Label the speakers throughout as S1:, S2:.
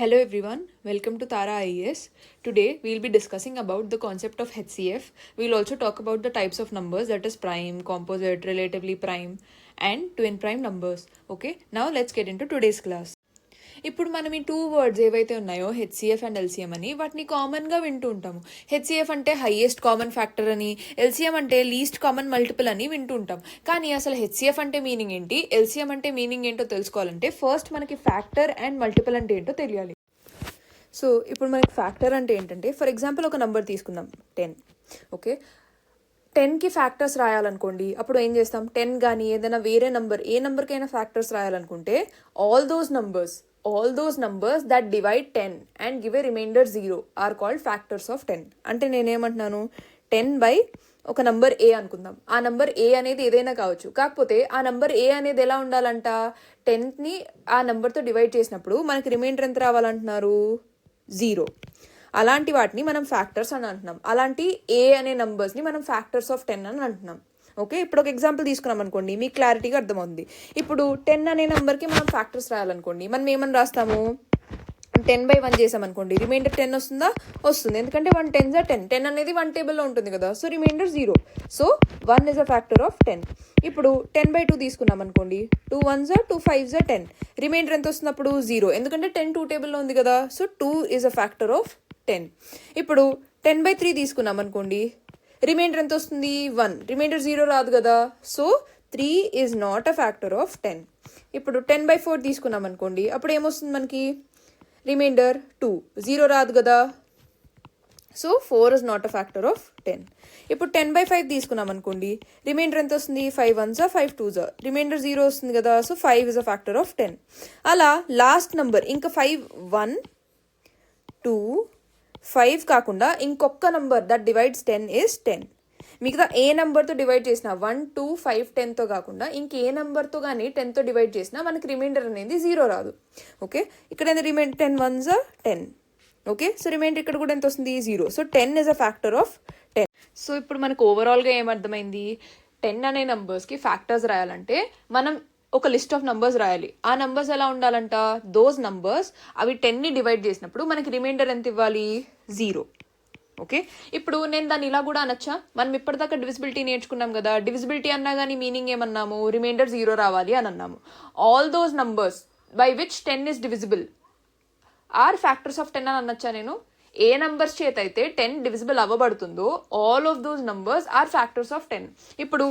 S1: Hello everyone, welcome to Tara IAS. Today we'll be discussing about the concept of HCF. We'll also talk about the types of numbers, that is prime, composite, relatively prime and twin prime numbers. Okay, now let's get into today's class. ఇప్పుడు మనం ఈ 2 words ఏవైతే ఉన్నాయో HCF and LCM అని వాటిని కామన్గా వింటూ ఉంటాము. హెచ్సిఎఫ్ అంటే హైయెస్ట్ కామన్ ఫ్యాక్టర్ అని, ఎల్సిఎం అంటే లీస్ట్ కామన్ మల్టిపుల్ అని వింటూ ఉంటాం. కానీ అసలు హెచ్సిఎఫ్ అంటే మీనింగ్ ఏంటి, ఎల్సిఎం అంటే మీనింగ్ ఏంటో తెలుసుకోవాలంటే ఫస్ట్ మనకి ఫ్యాక్టర్ అండ్ మల్టిపుల్ అంటే ఏంటో తెలియాలి. సో ఇప్పుడు మనకి ఫ్యాక్టర్ అంటే ఏంటంటే, ఫర్ ఎగ్జాంపుల్ ఒక నెంబర్ తీసుకుందాం 10. ఓకే, 10కి ఫ్యాక్టర్స్ రాయాలనుకోండి, అప్పుడు ఏం చేస్తాం, 10 కానీ ఏదైనా వేరే నెంబర్ ఏ నెంబర్కైనా ఫ్యాక్టర్స్ రాయాలనుకుంటే all those numbers that divide 10 and give a remainder 0 are called factors of 10. అంటే నేనేమంటున్నాను, 10 బై ఒక నంబర్ ఏ అనుకుందాం. ఆ నంబర్ ఏ అనేది ఏదైనా కావచ్చు, కాకపోతే ఆ నంబర్ ఏ అనేది ఎలా ఉండాలంట, 10ని ఆ నెంబర్తో డివైడ్ చేసినప్పుడు మనకి రిమైండర్ ఎంత రావాలంటున్నారు, 0. అలాంటి వాటిని మనం ఫ్యాక్టర్స్ అని అంటున్నాం. అలాంటి ఏ అనే నంబర్స్ని మనం ఫ్యాక్టర్స్ ఆఫ్ 10 అని అంటున్నాం. ఓకే, ఇప్పుడు ఒక ఎగ్జాంపుల్ తీసుకున్నాం అనుకోండి, మీకు క్లారిటీగా అర్థమవుతుంది. ఇప్పుడు 10 అనే నెంబర్కి మనం ఫ్యాక్టర్స్ రాయాలనుకోండి, మనం ఏమని రాస్తాము, 10/1 చేసామనుకోండి, రిమైండర్ 10 వస్తుంది. ఎందుకంటే 1 10s are 10 అనేది 1 టేబుల్లో ఉంటుంది కదా, so reminder 0. So 1 is a factor of 10. ఇప్పుడు 10/2 తీసుకున్నాం అనుకోండి, 2 1s are 2 5s are 10. Reminder ఎంత వస్తుంది అప్పుడు, 0. ఎందుకంటే 10 2 టేబుల్లో ఉంది కదా, so 2 is a factor of 10. ఇప్పుడు 10/3 తీసుకున్నాం అనుకోండి, రిమైండర్ ఎంత వస్తుంది, 1. రిమైండర్ 0 రాదు కదా, so 3 is not a factor of 10. ఇప్పుడు 10/4 తీసుకున్నాం అనుకోండి, అప్పుడు ఏమొస్తుంది మనకి, రిమైండర్ 2. 0 రాదు కదా, so 4 is not a factor of 10. ఇప్పుడు 10/5 తీసుకున్నాం అనుకోండి, రిమైండర్ ఎంత వస్తుంది, 5 1s 5 2s, రిమైండర్ 0 వస్తుంది కదా, so 5 is a factor of 10. అలా లాస్ట్ నంబర్ ఇంకా 5 1 2 5 కాకుండా ఇంకొక నంబర్ దట్ డివైడ్స్ 10 is 10. మిగతా ఏ నెంబర్తో డివైడ్ చేసినా 1 2 5 10తో కాకుండా ఇంకే నెంబర్తో కానీ 10తో డివైడ్ చేసినా మనకి రిమైండర్ అనేది 0 రాదు. ఓకే, ఇక్కడ reminder 10 1s 10. Okay, so remainder ఇక్కడ కూడా ఎంత వస్తుంది, 0. So 10 is a factor of 10. So ఇప్పుడు మనకు ఓవరాల్గా ఏమర్థమైంది, 10 అనే నంబర్స్కి ఫ్యాక్టర్స్ రాయాలంటే మనం ఒక లిస్ట్ ఆఫ్ నంబర్స్ రాయాలి. ఆ నంబర్స్ ఎలా ఉండాలంట, దోస్ నంబర్స్ అవి 10ని డివైడ్ చేసినప్పుడు మనకి రిమైండర్ ఎంత ఇవ్వాలి, 0. ఓకే, ఇప్పుడు నేను దాన్ని ఇలా కూడా అనొచ్చా, మనం ఇప్పటిదాకా డివిజిబిలిటీ నేర్చుకున్నాం కదా, డివిజిబిలిటీ అన్నా కానీ మీనింగ్ ఏమన్నాము, రిమైండర్ 0 రావాలి అని అన్నాము. All those numbers by which 10 is divisible are factors of 10 అని అనొచ్చా నేను. ఏ నంబర్స్ చేత అయితే 10 డివిజిబుల్ అవ్వబడుతుందో all of those numbers are factors of 10. ఇప్పుడు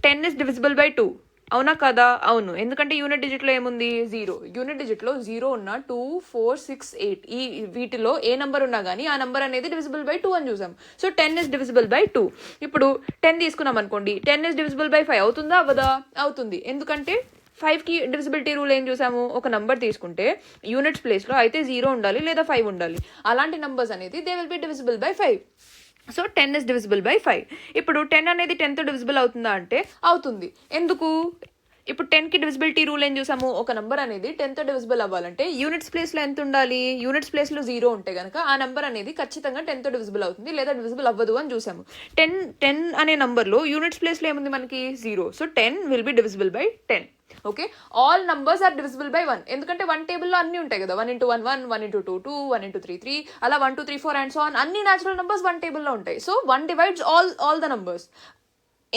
S1: 10 is divisible by 2, అవునా కదా, అవును. ఎందుకంటే యూనిట్ డిజిట్లో ఏముంది, 0. యూనిట్ డిజిట్లో 0 ఉన్న 2 4 6 8 ఈ వీటిలో ఏ నెంబర్ ఉన్నా కానీ ఆ నెంబర్ అనేది డివిజిబుల్ బై 2 అని చూసాం. So 10 is divisible by 2. ఇప్పుడు 10 తీసుకున్నాం అనుకోండి, 10 is divisible by 5 అవుతుందా అవ్వదా, అవుతుంది. ఎందుకంటే 5కి డివిజిబిలిటీ రూల్ ఏం చూసాము, ఒక నంబర్ తీసుకుంటే యూనిట్స్ ప్లేస్లో అయితే 0 ఉండాలి లేదా 5 ఉండాలి. అలాంటి నంబర్స్ అనేది they will be divisible by 5. So 10 is divisible by 5. ఇప్పుడు 10 అనేది 10తో డివిజిబుల్ అవుతుందా అంటే అవుతుంది. ఎందుకు, ఇప్పుడు 10కి డివిజిబిలిటీ రూల్ ఏం చూసాము, ఒక నెంబర్ అనేది 10తో డివిజిబుల్ అవ్వాలంటే యూనిట్స్ ప్లేస్లో ఎంత ఉండాలి, యూనిట్స్ ప్లేస్లో 0 ఉంటే కనుక ఆ నెంబర్ అనేది ఖచ్చితంగా 10తో డివిజిబుల్ అవుతుంది లేదా డివిజిబుల్ అవ్వదు అని చూసాము. 10 అనే నెంబర్లో యూనిట్స్ ప్లేస్లో ఏముంది మనకి, 0. So 10 will be divisible by 10. Okay, all numbers are divisible by 1. ఎందుకంటే 1 టేబుల్లో అన్నీ ఉంటాయి కదా, 1 into 1 1, 1 into 2 2, 1 into 3 3, అలా 1 2 3 4 అండ్ సో ఆన్ అన్ని న్యాచురల్ నంబర్స్ 1 టేబుల్లో ఉంటాయి. So 1 divides all the numbers.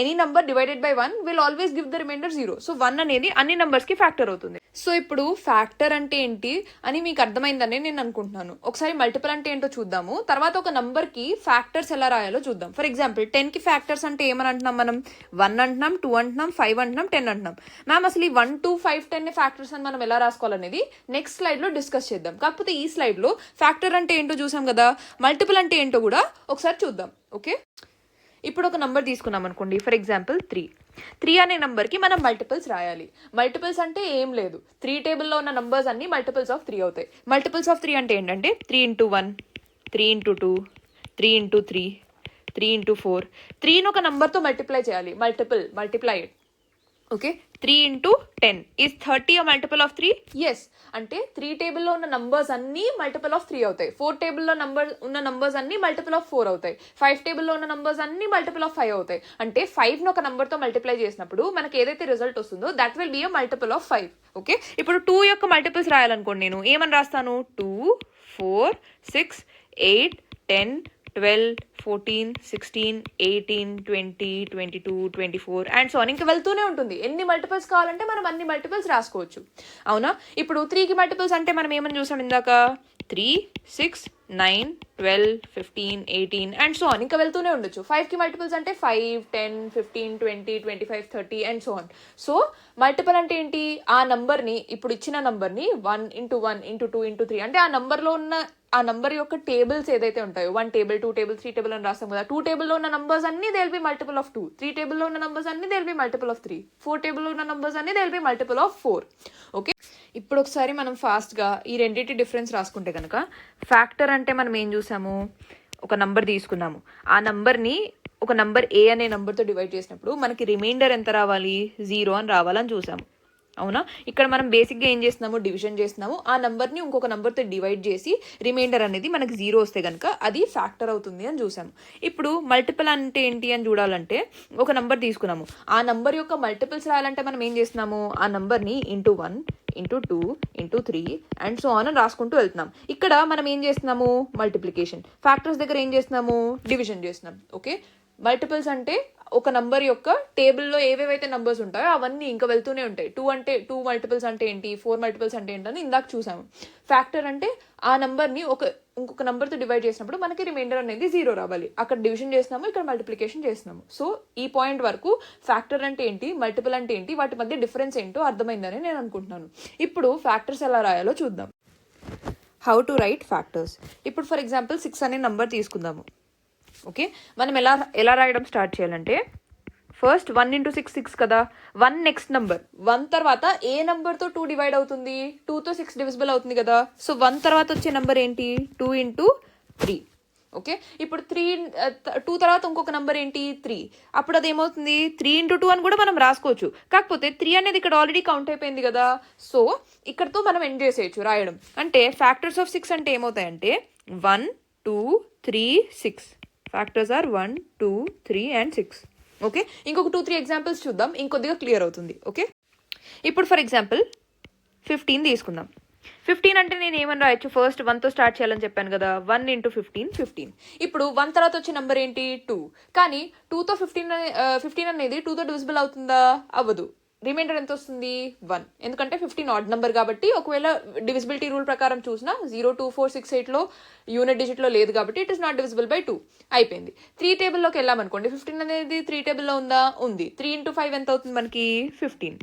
S1: Any number divided by 1 will always give the reminder 0. So 1 అనేది అన్ని నంబర్స్కి ఫ్యాక్టర్ అవుతుంది. సో ఇప్పుడు ఫ్యాక్టర్ అంటే ఏంటి అని మీకు అర్థమైందని నేను అనుకుంటున్నాను. ఒకసారి మల్టిపుల్ అంటే ఏంటో చూద్దాము, తర్వాత ఒక నంబర్కి ఫ్యాక్టర్స్ ఎలా రాయాలో చూద్దాం. ఫర్ ఎగ్జాంపుల్ 10కి ఫ్యాక్టర్స్ అంటే ఏమని అంటున్నాం మనం, 1 అంటున్నాం, 2 అంటున్నాం, 5 అంటున్నాం, 10 అంటున్నాం. మ్యామ్ అసలు ఈ 1 2 5 10 ఫ్యాక్టర్స్ అని మనం ఎలా రాసుకోవాలనేది నెక్స్ట్ స్లైడ్లో డిస్కస్ చేద్దాం. కాకపోతే ఈ స్లైడ్లో ఫ్యాక్టర్ అంటే ఏంటో చూసాం కదా, మల్టిపుల్ అంటే ఏంటో కూడా ఒకసారి చూద్దాం. ఓకే, ఇప్పుడు ఒక నెంబర్ తీసుకున్నాం అనుకోండి, ఫర్ ఎగ్జాంపుల్ 3 అనే నెంబర్కి మనం మల్టిపుల్స్ రాయాలి. మల్టిపుల్స్ అంటే ఏం లేదు, 3 టేబుల్లో ఉన్న నంబర్స్ అన్ని మల్టిపుల్స్ ఆఫ్ 3 అవుతాయి. మల్టిపుల్స్ ఆఫ్ 3 అంటే ఏంటంటే 3 into 1, 3 into 2, 3 into 3, 3 into 4. 3ని ఒక నెంబర్తో మల్టిప్లై చేయాలి, multiply. Okay, 3 into 10. Is 30 a multiple of 3? Yes. అంటే 3 టేబుల్లో ఉన్న నంబర్స్ అన్నీ మల్టిపుల్ ఆఫ్ 3 అవుతాయి. 4 టేబుల్లో ఉన్న నంబర్స్ అన్నీ మల్టిపుల్ ఆఫ్ 4 అవుతాయి. 5 టేబుల్లో ఉన్న నంబర్స్ అన్నీ మల్టిపుల్ ఆఫ్ 5 అవుతాయి. అంటే 5ను ఒక నంబర్తో మల్టిప్లై చేసినప్పుడు మనకి ఏదైతే రిజల్ట్ వస్తుందో that will be a multiple of 5. Okay, ఇప్పుడు 2 యొక్క మల్టిపుల్స్ రాయాలనుకోండి, నేను ఏమని రాస్తాను? 2, 4, 6, 8, 10, 12, 14, 16, 18, 20, 22, 24 అండ్ సో ఆన్. ఇంకా వెళ్తూనే ఉంటుంది. ఎన్ని మల్టిపుల్స్ కావాలంటే మనం అన్ని మల్టిపుల్స్ రాసుకోవచ్చు. అవునా? ఇప్పుడు 3కి మల్టిపుల్స్ అంటే మనం ఏమని చూసాం ఇందాక? 3, 6, 9, 12, 15, 18 అండ్ సో ఆన్. ఇంకా వెళ్తూనే ఉండొచ్చు. 5కి మల్టిపుల్స్ అంటే 5, 10, 15, 20, 25, 30 and so on. So multiple అంటే ఏంటి? ఆ నంబర్ని, ఇప్పుడు ఇచ్చిన నంబర్ని 1 into 1 into 2 into 3 అంటే ఆ నంబర్లో ఉన్న ఆ నంబర్ యొక్క టేబుల్స్ ఏదైతే ఉంటాయో 1 టేబుల్, 2 టేబుల్, 3 టేబుల్ అని రాస్తాం కదా. 2 టేబుల్లో ఉన్న నంబర్స్ అన్ని they will be multiple of 2. 3 టేబుల్లో ఉన్న నంబర్స్ అన్ని they will be multiple of 3. 4 టేబుల్లో ఉన్న నంబర్స్ అన్ని they will be multiple of 4. Okay, ఇప్పుడు ఒకసారి మనం ఫాస్ట్గా ఈ రెండింటి డిఫరెన్స్ రాసుకుంటే కనుక, ఫ్యాక్టర్ అంటే మనం ఏం చూసాము? ఒక నంబర్ తీసుకున్నాము, ఆ నంబర్ని ఒక నంబర్ ఏ అనే నంబర్తో డివైడ్ చేసినప్పుడు మనకి రిమైండర్ ఎంత రావాలి? 0 అని రావాలని చూసాము. అవునా? ఇక్కడ మనం బేసిక్గా ఏం చేస్తున్నాము? డివిజన్ చేస్తున్నాము. ఆ నంబర్ని ఇంకొక నంబర్తో డివైడ్ చేసి రిమైండర్ అనేది మనకి 0 వస్తే కనుక అది ఫ్యాక్టర్ అవుతుంది అని చూసాము. ఇప్పుడు మల్టిపుల్ అంటే ఏంటి అని చూడాలంటే, ఒక నంబర్ తీసుకున్నాము, ఆ నంబర్ యొక్క మల్టిపుల్స్ రాయాలంటే మనం ఏం చేస్తున్నాము? ఆ నంబర్ని into 1, into 2, into 3 and so on అని రాసుకుంటూ వెళ్తున్నాం. ఇక్కడ మనం ఏం చేస్తున్నాము? మల్టిప్లికేషన్. ఫ్యాక్టర్స్ దగ్గర ఏం చేస్తున్నాము? డివిజన్ చేస్తున్నాం. ఓకే, మల్టిపుల్స్ అంటే ఒక నంబర్ యొక్క టేబుల్లో ఏవేవైతే నంబర్స్ ఉంటాయో అవన్నీ ఇంకా వెళ్తూనే ఉంటాయి. 2 అంటే 2 మల్టిపుల్స్ అంటే ఏంటి, 4 మల్టిపుల్స్ అంటే ఏంటని ఇందాక చూసాము. ఫ్యాక్టర్ అంటే ఆ నంబర్ని ఇంకొక నంబర్తో డివైడ్ చేసినప్పుడు మనకి రిమైండర్ అనేది 0 రావాలి. అక్కడ డివిజన్ చేస్తున్నాము, ఇక్కడ మల్టిప్లికేషన్ చేస్తున్నాము. సో ఈ పాయింట్ వరకు ఫ్యాక్టర్ అంటే ఏంటి, మల్టిపుల్ అంటే ఏంటి, వాటి మధ్య డిఫరెన్స్ ఏంటో అర్థమైందని నేను అనుకుంటున్నాను. ఇప్పుడు ఫ్యాక్టర్స్ ఎలా రాయాలో చూద్దాం. How to right factors. ఇప్పుడు ఫర్ ఎగ్జాంపుల్ 6 అనే నంబర్ తీసుకుందాము. ఓకే, మనం ఎలా రాయడం స్టార్ట్ చేయాలంటే, ఫస్ట్ 1 into 6 6 కదా. 1 నెక్స్ట్ నెంబర్, 1 తర్వాత ఏ నెంబర్తో 2 డివైడ్ అవుతుంది? 2తో 6 డివిజిబుల్ అవుతుంది కదా. సో 1 తర్వాత వచ్చే నెంబర్ ఏంటి? 2 into 3. ఓకే, ఇప్పుడు 2 తర్వాత ఇంకొక నెంబర్ ఏంటి? 3. అప్పుడు అది ఏమవుతుంది? 3 into 2 అని కూడా మనం రాసుకోవచ్చు. కాకపోతే 3 అనేది ఇక్కడ ఆల్రెడీ కౌంట్ అయిపోయింది కదా. సో ఇక్కడతో మనం ఎండ్ చేసేయచ్చు రాయడం. అంటే ఫ్యాక్టర్స్ ఆఫ్ 6 అంటే ఏమవుతాయంటే 1, 2, 3, 6. Factors are 1, 2, 3 and 6. ఓకే, ఇంకొక 2-3 ఎగ్జాంపుల్స్ చూద్దాం, ఇంకొద్దిగా క్లియర్ అవుతుంది. ఓకే, ఇప్పుడు ఫర్ ఎగ్జాంపుల్ 15 తీసుకుందాం. 15 అంటే నేను ఏమని రాయొచ్చు? ఫస్ట్ 1తో స్టార్ట్ చేయాలని చెప్పాను కదా. 1 into 15, 15. ఇప్పుడు 1 తర్వాత వచ్చే నెంబర్ ఏంటి? 2. కానీ 2తో 15 అనేది 2తో డివిజిబుల్ అవుతుందా? అవ్వదు. రిమైండర్ ఎంత వస్తుంది? 1. ఎందుకంటే 15 ఆడ్ నెంబర్ కాబట్టి, ఒకవేళ డివిజిబిలిటీ రూల్ ప్రకారం చూసినా 0, 2, 4, 6, 8లో యూనిట్ డిజిట్లో లేదు కాబట్టి it is not divisible by 2. అయిపోయింది. 3 టేబుల్లోకి వెళ్ళామనుకోండి, 15 అనేది 3 టేబుల్లో ఉందా? ఉంది. 3 into 5 ఎంత అవుతుంది మనకి? 15.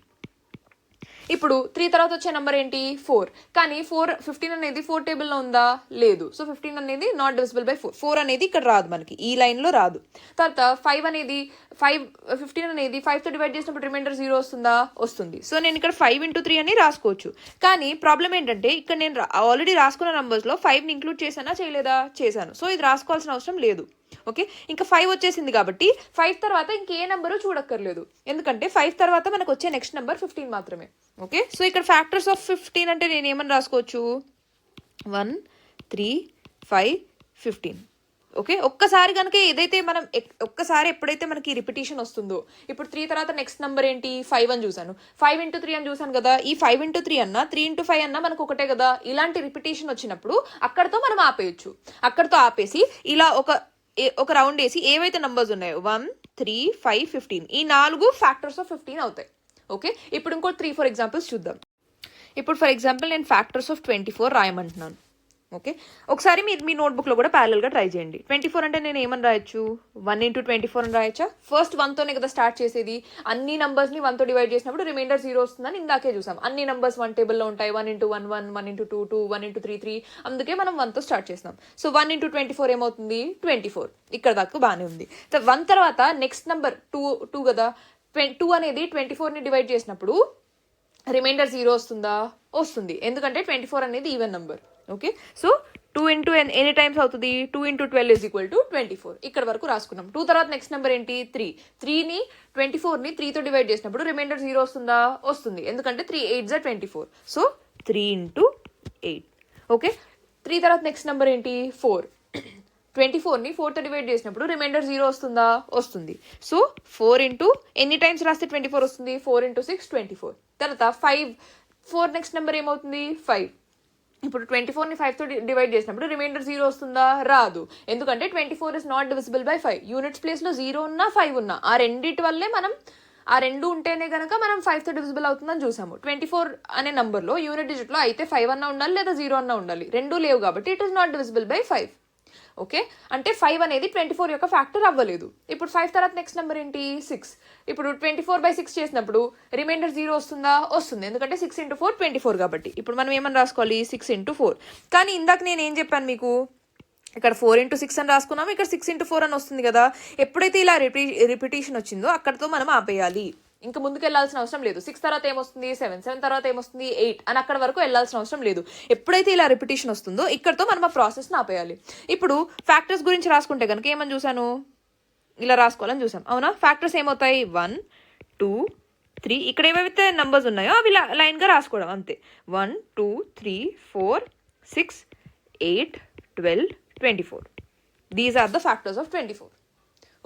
S1: ఇప్పుడు 3 తర్వాత వచ్చే నెంబర్ ఏంటి? 4. కానీ 15 అనేది 4 టేబుల్లో ఉందా? లేదు. సో 15 అనేది నాట్ డివిజిబుల్ బై 4. 4 అనేది ఇక్కడ రాదు, మనకి ఈ లైన్లో రాదు. తర్వాత 15 అనేది 5తో డివైడ్ చేసినప్పుడు రిమైండర్ 0 వస్తుందా? వస్తుంది. సో నేను ఇక్కడ 5 into 3 అని రాసుకోవచ్చు. కానీ ప్రాబ్లం ఏంటంటే, ఇక్కడ నేను ఆల్రెడీ రాసుకున్న నంబర్స్లో 5ని ఇంక్లూడ్ చేశానా చేయలేదా? చేశాను. సో ఇది రాసుకోవాల్సిన అవసరం లేదు. ఓకే, ఇంకా 5 వచ్చేసింది కాబట్టి 5 తర్వాత ఇంకే నెంబరు చూడక్కర్లేదు. ఎందుకంటే 5 తర్వాత మనకు వచ్చే నెక్స్ట్ నెంబర్ 15 మాత్రమే. ఓకే, సో ఇక్కడ ఫ్యాక్టర్స్ ఆఫ్ 15 అంటే నేను ఏమని రాసుకోవచ్చు? 1, 3, 5, 15. ఓకే, ఒక్కసారి కనుక ఏదైతే మనం ఒక్కసారి ఎప్పుడైతే మనకి రిపిటేషన్ వస్తుందో, ఇప్పుడు 3 తర్వాత నెక్స్ట్ నెంబర్ ఏంటి? 5 అని చూసాను. 5 into 3 అని చూసాను కదా. ఈ 5 into 3 అన్నా 3 into 5 అన్నా మనకు ఒకటే కదా. ఇలాంటి రిపిటేషన్ వచ్చినప్పుడు అక్కడతో మనం ఆపేయచ్చు. అక్కడతో ఆపేసి ఇలా ఒక రౌండ్ వేసి ఏవైతే నంబర్స్ ఉన్నాయో 1, 3, 5, 15 ఈ 4 ఫ్యాక్టర్స్ ఆఫ్ 15 అవుతాయి. ఓకే, ఇప్పుడు ఇంకో 3-4 ఎగ్జాంపుల్స్ చూద్దాం. ఇప్పుడు ఫర్ ఎగ్జాంపుల్ నేను ఫ్యాక్టర్స్ ఆఫ్ 24 రాయమంటున్నాను. ఓకే, ఒకసారి మీరు మీ నోట్బుక్లో కూడా ప్యారల్గా ట్రై చేయండి. 24 అంటే నేను ఏమని రాయొచ్చు? 1 into 24 అని రాయొచ్చా? ఫస్ట్ 1తోనే కదా స్టార్ట్ చేసేది. అన్ని నంబర్స్ని 1తో డివైడ్ చేసినప్పుడు రిమైండర్ 0 వస్తుందని ఇందాకే చూసాం. అన్ని నంబర్స్ 1 టేబుల్లో ఉంటాయి. 1 into 1, 1, 1 into 2, 2, 1 into 3, 3. అందుకే మనం 1తో స్టార్ట్ చేస్తాం. సో 1 into 24 ఏమవుతుంది? 24. ఇక్కడ దాకా బాగానే ఉంది. 1 తర్వాత నెక్స్ట్ నెంబర్ 2 కదా. 2 అనేది 24ని డివైడ్ చేసినప్పుడు రిమైండర్ 0 వస్తుందా? వస్తుంది. ఎందుకంటే 24 అనేది even number. Okay, so 2 into any times అవుతుంది, 2 ఇంటూ 12 ఈజ్ ఈక్వల్ టు 24. ఇక్కడ వరకు రాసుకున్నాం. 2 తర్వాత నెక్స్ట్ నెంబర్ ఏంటి, 3. 3ని 24ని 3తో డివైడ్ చేసినప్పుడు రిమైండర్ 0 వస్తుందా, వస్తుంది, ఎందుకంటే 3 8 జా 24. So 3 into 8. ఓకే, 3 తర్వాత నెక్స్ట్ నెంబర్ ఏంటి, 4. 24ని 4తో డివైడ్ చేసినప్పుడు రిమైండర్ 0 వస్తుందా, వస్తుంది. సో 4 ఇంటూ ఎన్ని టైమ్స్ రాస్తే 24 వస్తుంది, 4 ఇంటూ 6 24. తర్వాత 5, 4 నెక్స్ట్ నెంబర్ ఏమవుతుంది, 5. ఇప్పుడు 24ని 5తో డివైడ్ చేసినప్పుడు రిమైండర్ 0 వస్తుందా, రాదు, ఎందుకంటే 24 is not divisible by 5. Units ప్లేస్లో 0 ఉన్నా 5 ఉన్నా ఆ రెండింటి వల్లే మనం ఆ రెండు ఉంటేనే కనుక మనం 5తో డివిజిబుల్ అవుతుందని చూసాము. 24 అనే నంబర్లో యూనిట్ డిజిట్లో అయితే 5 అన్నా ఉండాలి లేదా 0 అన్నా ఉండాలి, రెండూ లేవు కాబట్టి it is not divisible by 5. Okay, అంటే 5 అనేది 24 యొక్క ఫ్యాక్టర్ అవ్వలేదు. ఇప్పుడు 5 తర్వాత నెక్స్ట్ నెంబర్ ఏంటి, 6. ఇప్పుడు 24/6 చేసినప్పుడు రిమైండర్ 0 వస్తుందా, వస్తుంది, ఎందుకంటే 6 ఇంటూ 4 24 కాబట్టి. ఇప్పుడు మనం ఏమని రాసుకోవాలి, 6 ఇంటూ 4. కానీ ఇందాక నేను ఏం చెప్పాను మీకు, ఇక్కడ 4 ఇంటూ 6 అని రాసుకున్నాము, ఇక్కడ 6 ఇంటూ 4 అని వస్తుంది కదా. ఎప్పుడైతే ఇలా రిపిటేషన్ వచ్చిందో అక్కడతో మనం ఆపేయాలి, ఇంకా ముందుకు వెళ్ళాల్సిన అవసరం లేదు. 6 తర్వాత ఏమొస్తుంది, 7, 7 తర్వాత ఏమొస్తుంది, 8 అని అక్కడ వరకు వెళ్ళాల్సిన అవసరం లేదు. ఎప్పుడైతే ఇలా రిపిటేషన్ వస్తుందో ఇక్కడతో మనం ఆ ప్రాసెస్ని ఆపేయాలి. ఇప్పుడు ఫ్యాక్టర్స్ గురించి రాసుకుంటే కనుక ఏమని చూసాను, ఇలా రాసుకోవాలని చూసాం, అవునా. ఫ్యాక్టర్స్ ఏమవుతాయి, 1 2 3. ఇక్కడ ఏవైతే నంబర్స్ ఉన్నాయో అవి లైన్గా రాసుకోవడం అంతే. 1 2 3 4 6 8 12 24. These are the factors of 24.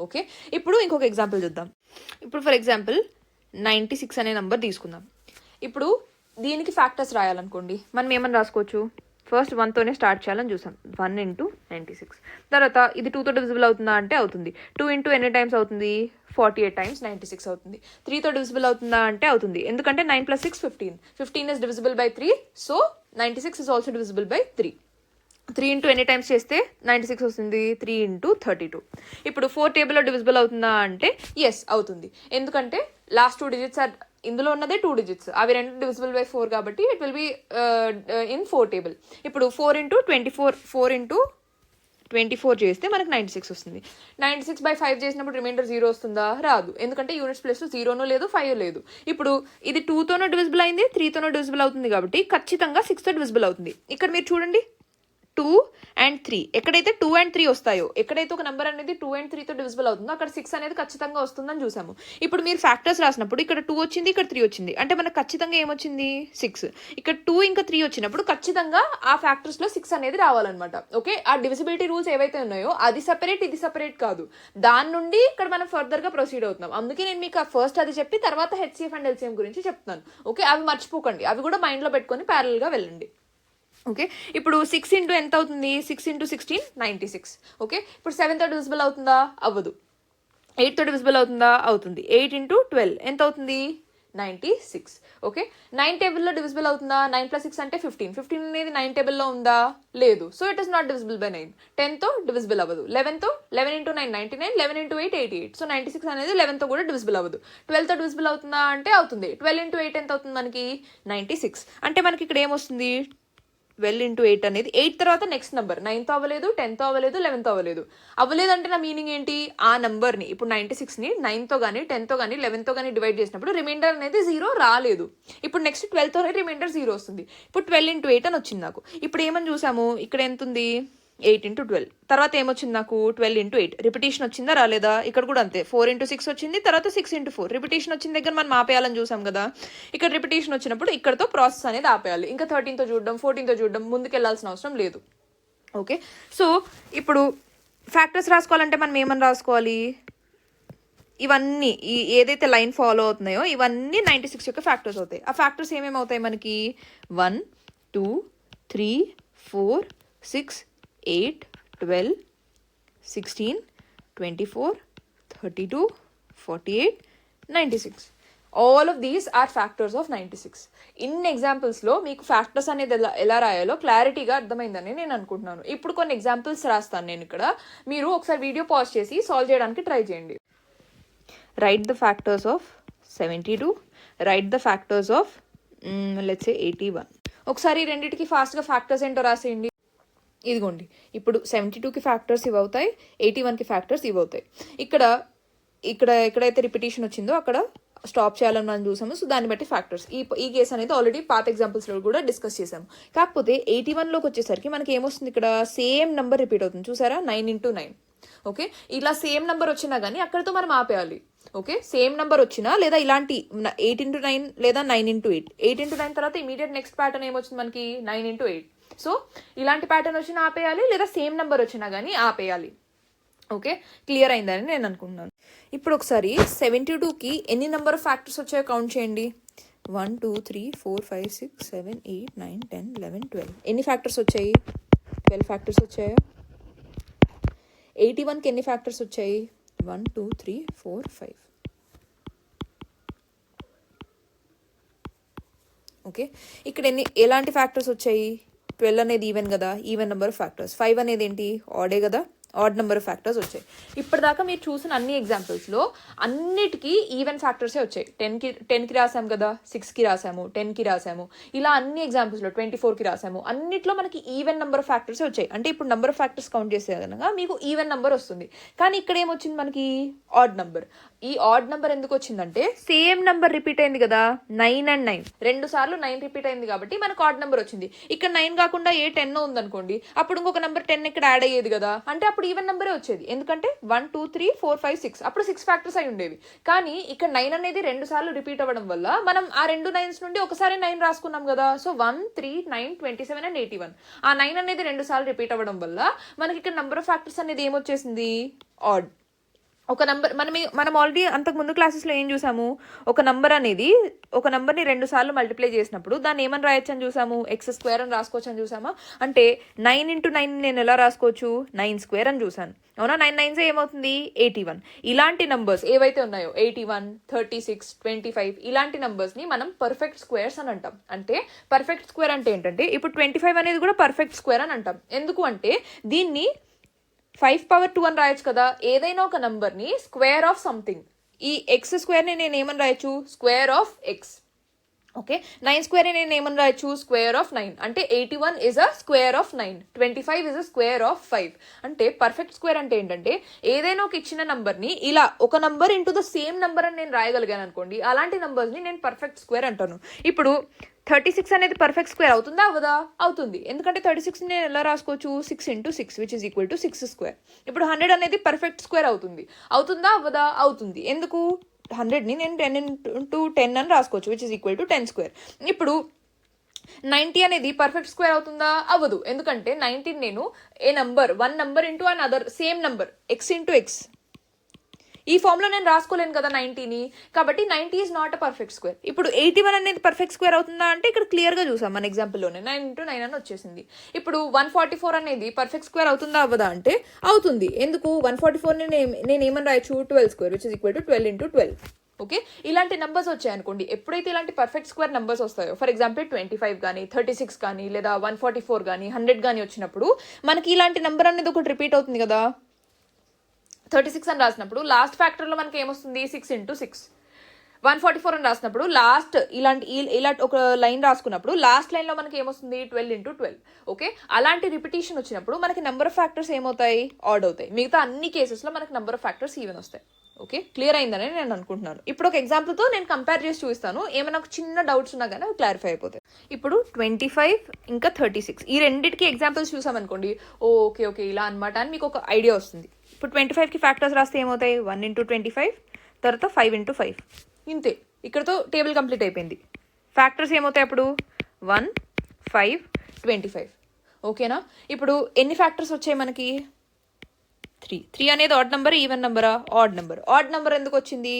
S1: Okay, ఇప్పుడు ఇంకొక ఎగ్జాంపుల్ చూద్దాం. ఇప్పుడు ఫర్ ఎగ్జాంపుల్ 96 అనే నెంబర్ తీసుకుందాం. ఇప్పుడు దీనికి ఫ్యాక్టర్స్ రాయాలనుకోండి, మనం ఏమని రాసుకోవచ్చు, ఫస్ట్ 1తోనే స్టార్ట్ చేయాలని చూసాం. 1 ఇంటూ 96. తర్వాత ఇది 2తో డివిజిబుల్ అవుతుందా అంటే అవుతుంది. 2 ఇంటూ ఎన్ని టైమ్స్ అవుతుంది, 48 టైమ్స్ 96 అవుతుంది. 3తో డివిజిబుల్ అవుతుందా అంటే అవుతుంది, ఎందుకంటే 9 + 6 15. 15 is divisible by 3, so 96 is also divisible by 3. 3 into ఎన్ని టైమ్స్ చేస్తే 96 వస్తుంది, 3 ఇంటూ 32. ఇప్పుడు 4 టేబుల్లో డివిజిబుల్ అవుతుందా అంటే ఎస్ అవుతుంది, ఎందుకంటే లాస్ట్ 2 డిజిట్స్ ఆర్, ఇందులో ఉన్నదే 2 డిజిట్స్, అవి రెండు డివిజిబుల్ బై 4 కాబట్టి it will be in 4 table. ఇప్పుడు 4 ఇంటూ 24, 4 ఇంటూ 24 చేస్తే మనకు 96 వస్తుంది. 96/5 చేసినప్పుడు రిమైండర్ 0 వస్తుందా, రాదు, ఎందుకంటే యూనిట్స్ ప్లేస్లో 0 లేదు 5 లేదు. ఇప్పుడు ఇది 2తోనో డివిజిబుల్ అయింది, 3తోనో డివిజిబుల్ అవుతుంది కాబట్టి ఖచ్చితంగా 6తో డివిజిబుల్ అవుతుంది. ఇక్కడ మీరు చూడండి 2 and 3, ఎక్కడైతే 2 and 3 వస్తాయో, ఎక్కడైతే ఒక నెంబర్ అనేది 2 and 3తో డివిజిబుల్ అవుతుందో అక్కడ 6 అనేది ఖచ్చితంగా వస్తుందని చూసాము. ఇప్పుడు మీరు ఫ్యాక్టర్స్ రాసినప్పుడు ఇక్కడ 2 వచ్చింది, ఇక్కడ 3 వచ్చింది, అంటే మనకు ఖచ్చితంగా ఏమొచ్చింది, 6. ఇక్కడ 2 ఇంకా 3 వచ్చినప్పుడు ఖచ్చితంగా ఆ ఫ్యాక్టర్స్లో 6 అనేది రావాలన్నమాట. ఓకే, ఆ డివిజిబిలిటీ రూల్స్ ఏవైతే ఉన్నాయో అది సెపరేట్, ఇది సెపరేట్ కాదు, దాని నుండి ఇక్కడ మనం ఫర్దర్గా ప్రొసీడ్ అవుతున్నాం. అందుకే నేను మీకు ఫస్ట్ అది చెప్పి తర్వాత హెచ్సిఎఫ్ అండ్ ఎల్సిఎం గురించి చెప్తాను. ఓకే, అవి మర్చిపోకండి, అవి కూడా మైండ్లో పెట్టుకొని ప్యారల్గా వెళ్ళండి. ఓకే, ఇప్పుడు 6 ఇంటూ ఎంత అవుతుంది, 6 ఇంటూ 16 96. ఓకే, ఇప్పుడు 7తో డివిజిబుల్ అవుతుందా, అవ్వదు. 8తో డివిజిబుల్ అవుతుందా, అవుతుంది. 8 ఇంటూ 12 ఎంత అవుతుంది, 96. ఓకే, 9 టేబుల్లో డివిజిబుల్ అవుతుందా, 9 + 6 అంటే 15. 15 అనేది 9 టేబుల్లో ఉందా, లేదు, so it is not divisible by 9. 10తో డివిజిబుల్ అవ్వదు. 11తో 11 ఇంటూ 9 99, 11 ఇంటూ 8 88. సో 96 అనేది 11తో కూడా డివిజిబుల్ అవ్వదు. 12తో డివిజిబుల్ అవుతుందా అంటే అవుతుంది. 12 ఇంటూ 8 ఎంత అవుతుంది మనకి, 96. అంటే మనకి ఇక్కడ ఏమొస్తుంది, 12 ఇంటూ 8 అనేది 8 తర్వాత నెక్స్ట్ నెంబర్ 9తో అవ్వలేదు, 10తో అవ్వలేదు, 11తో అవ్వలేదు. అవ్వలేదంటే నా మీనింగ్ ఏంటి, ఆ నెంబర్ని ఇప్పుడు 96ని 9తో కానీ 10తో కానీ 11తో కానీ డివైడ్ చేసినప్పుడు రిమైండర్ అనేది 0 రాలేదు. ఇప్పుడు నెక్స్ట్ 12తోనే రిమైండర్ 0 వస్తుంది. ఇప్పుడు 12 ఇంటూ 8 అని వచ్చింది నాకు. ఇప్పుడు ఏమని చూసాము, ఇక్కడ ఎంత ఉంది, 8 ఇంటూ 12. తర్వాత ఏమొచ్చింది నాకు, 12 ఇంటూ 8. రిపిటేషన్ వచ్చిందా, రాలేదా, ఇక్కడ కూడా అంతే. 4 ఇంటూ 6 వచ్చింది, తర్వాత 6 ఇంటూ 4. రిపిటేషన్ వచ్చిన దగ్గర మనం ఆపేయాలని చూసాం కదా. ఇక్కడ రిపిటేషన్ వచ్చినప్పుడు ఇక్కడతో ప్రాసెస్ అనేది ఆపేయాలి. ఇంకా 13తో చూడడం, 14తో చూడడం, ముందుకు వెళ్ళాల్సిన అవసరం లేదు. ఓకే, సో ఇప్పుడు ఫ్యాక్టర్స్ రాసుకోవాలంటే మనం ఏమని రాసుకోవాలి, ఇవన్నీ ఏదైతే లైన్ ఫాలో అవుతున్నాయో ఇవన్నీ 96 యొక్క ఫ్యాక్టర్స్ అవుతాయి. ఆ ఫ్యాక్టర్స్ ఏమేమి అవుతాయి మనకి, 1 2 3 4 6 8 12 16 24 32 48 96. All of these are factors of 96. ఇన్ని ఎగ్జాంపుల్స్లో మీకు ఫ్యాక్టర్స్ అనేది ఎలా రాయాలో క్లారిటీగా అర్థమైందని నేను అనుకుంటున్నాను. ఇప్పుడు కొన్ని ఎగ్జాంపుల్స్ రాస్తాను నేను ఇక్కడ, మీరు ఒకసారి వీడియో పాజ్ చేసి సాల్వ్ చేయడానికి ట్రై చేయండి. Right the factors of 72, right the factors of let's say 81. ఒకసారి రెండింటికి ఫాస్ట్గా ఫ్యాక్టర్స్ ఏంటో రాసేయండి. ఇదిగోండి, ఇప్పుడు 72కి ఫ్యాక్టర్స్ ఇవి అవుతాయి, 81కి ఫ్యాక్టర్స్ ఇవి అవుతాయి. ఇక్కడ ఎక్కడైతే రిపిటేషన్ వచ్చిందో అక్కడ స్టాప్ చేయాలని మనం చూసాము. సో దాన్ని బట్టి ఫ్యాక్టర్స్ ఈ కేసు అనేది ఆల్రెడీ పాత ఎగ్జాంపుల్స్లో కూడా డిస్కస్ చేసాము. కాకపోతే 81లోకి వచ్చేసరికి మనకి ఏమొస్తుంది, ఇక్కడ సేమ్ నెంబర్ రిపీట్ అవుతుంది చూసారా, 9 × 9. ఓకే, ఇలా సేమ్ నెంబర్ వచ్చినా కానీ అక్కడితో మనం ఆపేయాలి. ఓకే, సేమ్ నెంబర్ వచ్చినా లేదా ఇలాంటి 8 × 9 లేదా 9 × 8, 8 × 9 తర్వాత ఇమీడియట్ నెక్స్ట్ ప్యాటర్న్ ఏమొచ్చింది మనకి 9 × 8. సో ఇలాంటి ప్యాటర్న్ వచ్చినా ఆపేయాలి, లేదా సేమ్ నెంబర్ వచ్చినా కానీ ఆపేయాలి. ఓకే, క్లియర్ అయిందని నేను అనుకుంటున్నాను. ఇప్పుడు ఒకసారి 72కి ఎన్ని నెంబర్ ఆఫ్ ఫ్యాక్టర్స్ వచ్చాయో కౌంట్ చేయండి. 1 2 3 4 5 6 7 8 9 10 11 12. ఎన్ని ఫ్యాక్టర్స్ వచ్చాయి? 12 ఫ్యాక్టర్స్ వచ్చాయా? 81కి ఎన్ని ఫ్యాక్టర్స్ వచ్చాయి? 1 2 3 4 5. ఓకే, ఇక్కడ ఎలాంటి ఫ్యాక్టర్స్ వచ్చాయి? 12 అనేది ఈవెన్ కదా, ఈవెన్ నెంబర్ ఆఫ్ ఫ్యాక్టర్స్. 5 అనేది ఏంటి, ఆడే కదా, ఆడ్ నెంబర్ ఆఫ్ ఫ్యాక్టర్స్ వచ్చాయి. ఇప్పటిదాకా మీరు చూసిన అన్ని ఎగ్జాంపుల్స్లో అన్నిటికీ ఈవెన్ ఫ్యాక్టర్సే వచ్చాయి. 10కి రాసాము కదా, 6కి రాసాము, 10కి రాసాము, ఇలా అన్ని ఎగ్జాంపుల్స్లో 24కి రాసాము. అన్నిట్లో మనకి ఈవెన్ నెంబర్ ఆఫ్ ఫ్యాక్టర్సే వచ్చాయి. అంటే ఇప్పుడు నెంబర్ ఆఫ్ ఫ్యాక్టర్స్ కౌంట్ చేసే కనుక మీకు ఈవెన్ నెంబర్ వస్తుంది. కానీ ఇక్కడ ఏమొచ్చింది మనకి, ఆడ్ నెంబర్. ఈ ఆడ్ నెంబర్ ఎందుకు వచ్చిందంటే సేమ్ నెంబర్ రిపీట్ అయింది కదా, 9 and 9, 2 సార్లు 9 రిపీట్ అయింది కాబట్టి మనకు ఆడ్ నెంబర్ వచ్చింది. ఇక్కడ 9 కాకుండా 10 ఉందనుకోండి, అప్పుడు ఇంకొక నెంబర్ 10 ఇక్కడ యాడ్ అయ్యేది కదా, అంటే అప్పుడు ఈవెన్ నెంబరే వచ్చేది. ఎందుకంటే 1 2 3 4 5 6, అప్పుడు 6 ఫ్యాక్టర్స్ అయి ఉండేవి. కానీ ఇక్కడ 9 అనేది 2 సార్లు రిపీట్ అవ్వడం వల్ల మనం ఆ 2 9s నుండి ఒకసారి 9 రాసుకున్నాం కదా. So 1 3 9 27 and 81. ఆ 9 అనేది 2 సార్లు రిపీట్ అవ్వడం వల్ల మనకి ఇక్కడ నెంబర్ ఆఫ్ ఫ్యాక్టర్స్ అనేది ఏమొచ్చేసింది, ఆడ్. ఒక నెంబర్ మనం ఆల్రెడీ అంతకు ముందు క్లాసెస్లో ఏం చూసాము, ఒక నెంబర్ని 2 సార్లు మల్టిప్లై చేసినప్పుడు దాన్ని ఏమని రాయొచ్చు అని చూసాము, x² అని రాసుకోవచ్చు అని చూసామా. అంటే 9 × 9 నేను ఎలా రాసుకోవచ్చు, 9² అని చూసాను. అవునా, 9 9s ఏమవుతుంది, 81. ఇలాంటి నంబర్స్ ఏవైతే ఉన్నాయో 81 36 25 ఇలాంటి నంబర్స్ని మనం పర్ఫెక్ట్ స్క్వేర్స్ అని అంటాం. అంటే పర్ఫెక్ట్ స్క్వేర్ అంటే ఏంటంటే ఇప్పుడు 25 అనేది కూడా పర్ఫెక్ట్ స్క్వేర్ అని అంటాం. ఎందుకు అంటే దీన్ని 5^2 అని రాయొచ్చు కదా. ఏదైనా ఒక నంబర్ని స్క్వేర్ ఆఫ్ సంథింగ్, ఈ x² నేను ఏమని రాయొచ్చు, స్క్వేర్ ఆఫ్ x. ఓకే, 9² నేను ఏమని రాయొచ్చు, స్క్వేర్ ఆఫ్ 9. అంటే 81 is a square of 9, 25 is a square of 5. అంటే పర్ఫెక్ట్ స్క్వేర్ అంటే ఏంటంటే ఏదైనా ఒక ఇచ్చిన నంబర్ని ఇలా ఒక number into the same number అని నేను రాయగలిగాను అనుకోండి, అలాంటి నంబర్స్ని నేను పర్ఫెక్ట్ స్క్వేర్ అంటాను. ఇప్పుడు 36 అనేది పర్ఫెక్ట్ స్క్వేర్ అవుతుందా అవదా, అవుతుంది. ఎందుకంటే 36 నేను ఎలా రాసుకోవచ్చు, 6 × 6 which is equal to 6². ఇప్పుడు 100 అనేది పర్ఫెక్ట్ స్క్వేర్ అవుతుందా అవదా, అవుతుంది. ఎందుకు, 100ని నేను 10 × 10 అని రాసుకోవచ్చు which is equal to 10². ఇప్పుడు 90 అనేది పర్ఫెక్ట్ స్క్వేర్ అవుతుందా, అవ్వదు. ఎందుకంటే 90 నేను one number into another same number x × x ఈ ఫామ్లో నేను రాసుకోలేను కదా 90ని. కాబట్టి 90 is not a perfect square. ఇప్పుడు 81 అనేది పర్ఫెక్ట్ స్క్వేర్ అవుతుందా అంటే ఇక్కడ క్లియర్గా చూసాం మన ఎగ్జాంపుల్లోనే 9 × 9 అని వచ్చేసింది. ఇప్పుడు 144 అనేది పర్ఫెక్ట్ స్క్వేర్ అవుతుందా అవ్వదా అంటే అవుతుంది. ఎందుకు, 144ని నేను ఏమని రాయొచ్చు, 12² which is equal to 12 × 12. Okay, ఇలాంటి నెంబర్స్ వచ్చాయనుకోండి, ఎప్పుడైతే ఇలాంటి పర్ఫెక్ట్ స్క్వేర్ నెంబర్స్ వస్తాయో, ఫర్ ఎగ్జాంపుల్ 25 కానీ 36 కానీ లేదా 144 కానీ 100 కానీ వచ్చినప్పుడు మనకి ఇలాంటి నెంబర్ అనేది ఒకటి రిపీట్ అవుతుంది కదా. 36 అని రాసినప్పుడు లాస్ట్ ఫ్యాక్టర్లో మనకి ఏమొస్తుంది, 6 × 6. 144 అని రాసినప్పుడు లాస్ట్ ఇలా ఒక లైన్ రాసుకున్నప్పుడు లాస్ట్ లైన్లో మనకి ఏమొస్తుంది, 12 × 12. ఓకే, అలాంటి రిపిటేషన్ వచ్చినప్పుడు మనకి నెంబర్ ఆఫ్ ఫ్యాక్టర్స్ ఏమవుతాయి, ఆడ్ అవుతాయి. మిగతా అన్ని కేసెస్లో మనకి నెంబర్ ఆఫ్ ఫ్యాక్టర్స్ ఈవెన్ వస్తాయి. ఓకే, క్లియర్ అయిందని నేను అనుకుంటున్నాను. ఇప్పుడు ఒక ఎగ్జాంపుల్తో నేను కంపేర్ చేసి చూపిస్తాను, ఏమైనా చిన్న డౌట్స్ ఉన్నా కానీ అవి క్లారిఫై అయిపోతాయి. ఇప్పుడు 25 ఇంకా 36 ఈ రెండింటికి ఎగ్జాంపుల్స్ చూసామనుకోండి, ఓకే ఇలా అనమాట అని మీకు ఒక ఐడియా వస్తుంది. ఇప్పుడు 25కి ఫ్యాక్టర్స్ రాస్తే ఏమవుతాయి, 1 × 25 తర్వాత 5 × 5 ఇంతే. ఇక్కడతో టేబుల్ కంప్లీట్ అయిపోయింది. ఫ్యాక్టర్స్ ఏమవుతాయి అప్పుడు 1 5 25. ఓకేనా, ఇప్పుడు ఎన్ని ఫ్యాక్టర్స్ వచ్చాయి మనకి, 3 అనేది ఆడ్ నెంబర్ ఈవెన్ నెంబరా, ఆడ్ నెంబర్ ఎందుకు వచ్చింది,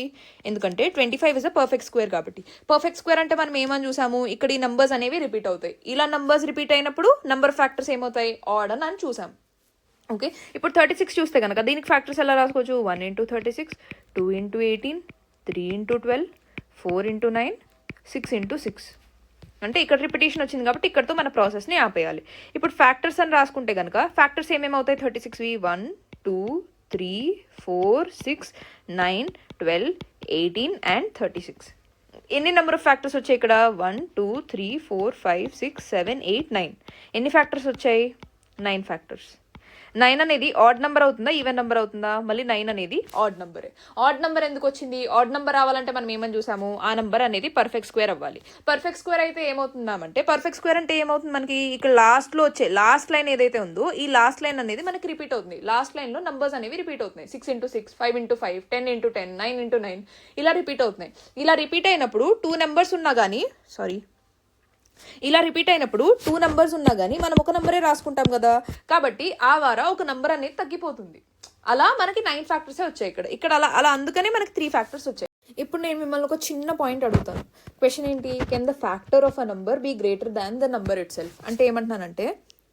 S1: ఎందుకంటే 25 ఇస్ అ పర్ఫెక్ట్ స్క్వేర్ కాబట్టి. పర్ఫెక్ట్ స్క్వేర్ అంటే మనం ఏమని చూసాము, ఇక్కడ ఈ నంబర్స్ అనేవి రిపీట్ అవుతాయి. ఇలా నంబర్స్ రిపీట్ అయినప్పుడు నెంబర్ ఫ్యాక్టర్స్ ఏమవుతాయి, ఆడ్ అని చూసాం. ఓకే, ఇప్పుడు 36 చూస్తే కనుక దీనికి ఫ్యాక్టర్స్ ఎలా రాసుకోవచ్చు, 1 × 36 2 × 18 3 × 12 4 × 9 6 × 6. అంటే ఇక్కడ రిపిటేషన్ వచ్చింది కాబట్టి ఇక్కడతో మన ప్రాసెస్ని ఆపేయాలి. ఇప్పుడు ఫ్యాక్టర్స్ అని రాసుకుంటే కనుక ఫ్యాక్టర్స్ ఏమేమవుతాయి, 36వి 1 2 3 4 6 9 12 18 and 36. ఎన్ని నెంబర్ ఆఫ్ ఫ్యాక్టర్స్ వచ్చాయి ఇక్కడ, 1 2 3 4 5 6 7 8 9. ఎన్ని ఫ్యాక్టర్స్ వచ్చాయి, 9 ఫ్యాక్టర్స్. 9 అనేది ఆడ్ నెంబర్ అవుతుందా ఈవెన్ నెంబర్ అవుతుందా? మళ్ళీ 9 అనేది ఆడ్ నెంబరే. ఆడ్ నెంబర్ ఎందుకు వచ్చింది? ఆడ్ నెంబర్ రావాలంటే మనం ఏమని చూసాము, ఆ నెంబర్ అనేది పర్ఫెక్ట్ స్క్వేర్ అవ్వాలి. పర్ఫెక్ట్ స్క్వేర్ అయితే ఏమవుతుందామంటే, పర్ఫెక్ట్ స్క్వేర్ అంటే ఏమవుతుంది మనకి, ఇక్కడ లాస్ట్లో వచ్చే లాస్ట్ లైన్ ఏదైతే ఉందో ఈ లాస్ట్ లైన్ అనేది మనకి రిపీట్ అవుతుంది. లాస్ట్ లైన్లో నంబర్స్ అనేవి రిపీట్ అవుతున్నాయి. 6 into 6, 5 into 5, 10 into 10, 9 into 9 ఇలా రిపీట్ అవుతున్నాయి. ఇలా రిపీట్ అయినప్పుడు 2 నెంబర్స్ ఉన్నా కానీ ఇలా రిపీట్ అయినప్పుడు 2 నెంబర్స్ ఉన్నా కానీ మనం ఒక నెంబరే రాసుకుంటాం కదా. కాబట్టి ఆ వారా ఒక నెంబర్ అనేది తగ్గిపోతుంది. అలా మనకి 9 ఫ్యాక్టర్సే వచ్చాయి ఇక్కడ అలా అందుకనే మనకి 3 ఫ్యాక్టర్స్ వచ్చాయి. ఇప్పుడు నేను మిమ్మల్ని ఒక చిన్న పాయింట్ అడుగుతాను. క్వశ్చన్ ఏంటి, can the factor of a number be greater than the number itself? అంటే ఏమంటున్నానంటే,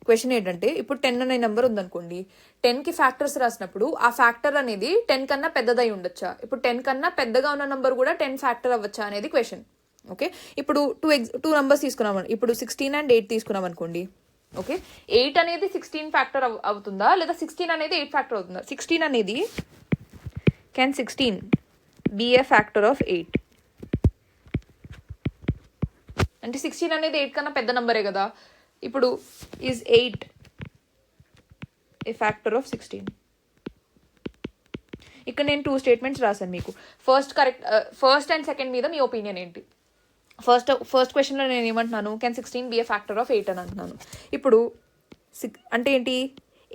S1: క్వశ్చన్ ఏంటంటే, ఇప్పుడు 10 అనే నెంబర్ ఉందనుకోండి, 10కి ఫ్యాక్టర్స్ రాసినప్పుడు ఆ ఫ్యాక్టర్ అనేది 10 కన్నా పెద్దదై ఉండొచ్చా? ఇప్పుడు 10 కన్నా పెద్దగా ఉన్న నెంబర్ కూడా 10 ఫ్యాక్టర్ అవ్వచ్చా అనేది క్వశ్చన్. ఓకే, ఇప్పుడు 2 నెంబర్స్ తీసుకున్నాం. ఇప్పుడు 16 and 8 తీసుకున్నాం అనుకోండి. ఓకే, 8 అనేది 16 ఫ్యాక్టర్ అవుతుందా, లేదా 16 అనేది 8 ఫ్యాక్టర్ అవుతుందా? 16 అనేది can 16 be a factor of 8? అంటే 16 అనేది 8 కన్నా పెద్ద నెంబరే కదా. ఇప్పుడు ఈజ్ 8 ఏ ఫ్యాక్టర్ ఆఫ్ 16? ఇక్కడ నేను 2 స్టేట్మెంట్స్ రాశాను మీకు. ఫస్ట్ అండ్ సెకండ్ మీద మీ ఒపీనియన్ ఏంటి? ఫస్ట్ క్వశ్చన్లో నేను ఏమంటున్నాను, can 16 be a factor of 8 అని అంటున్నాను. ఇప్పుడు అంటే ఏంటి,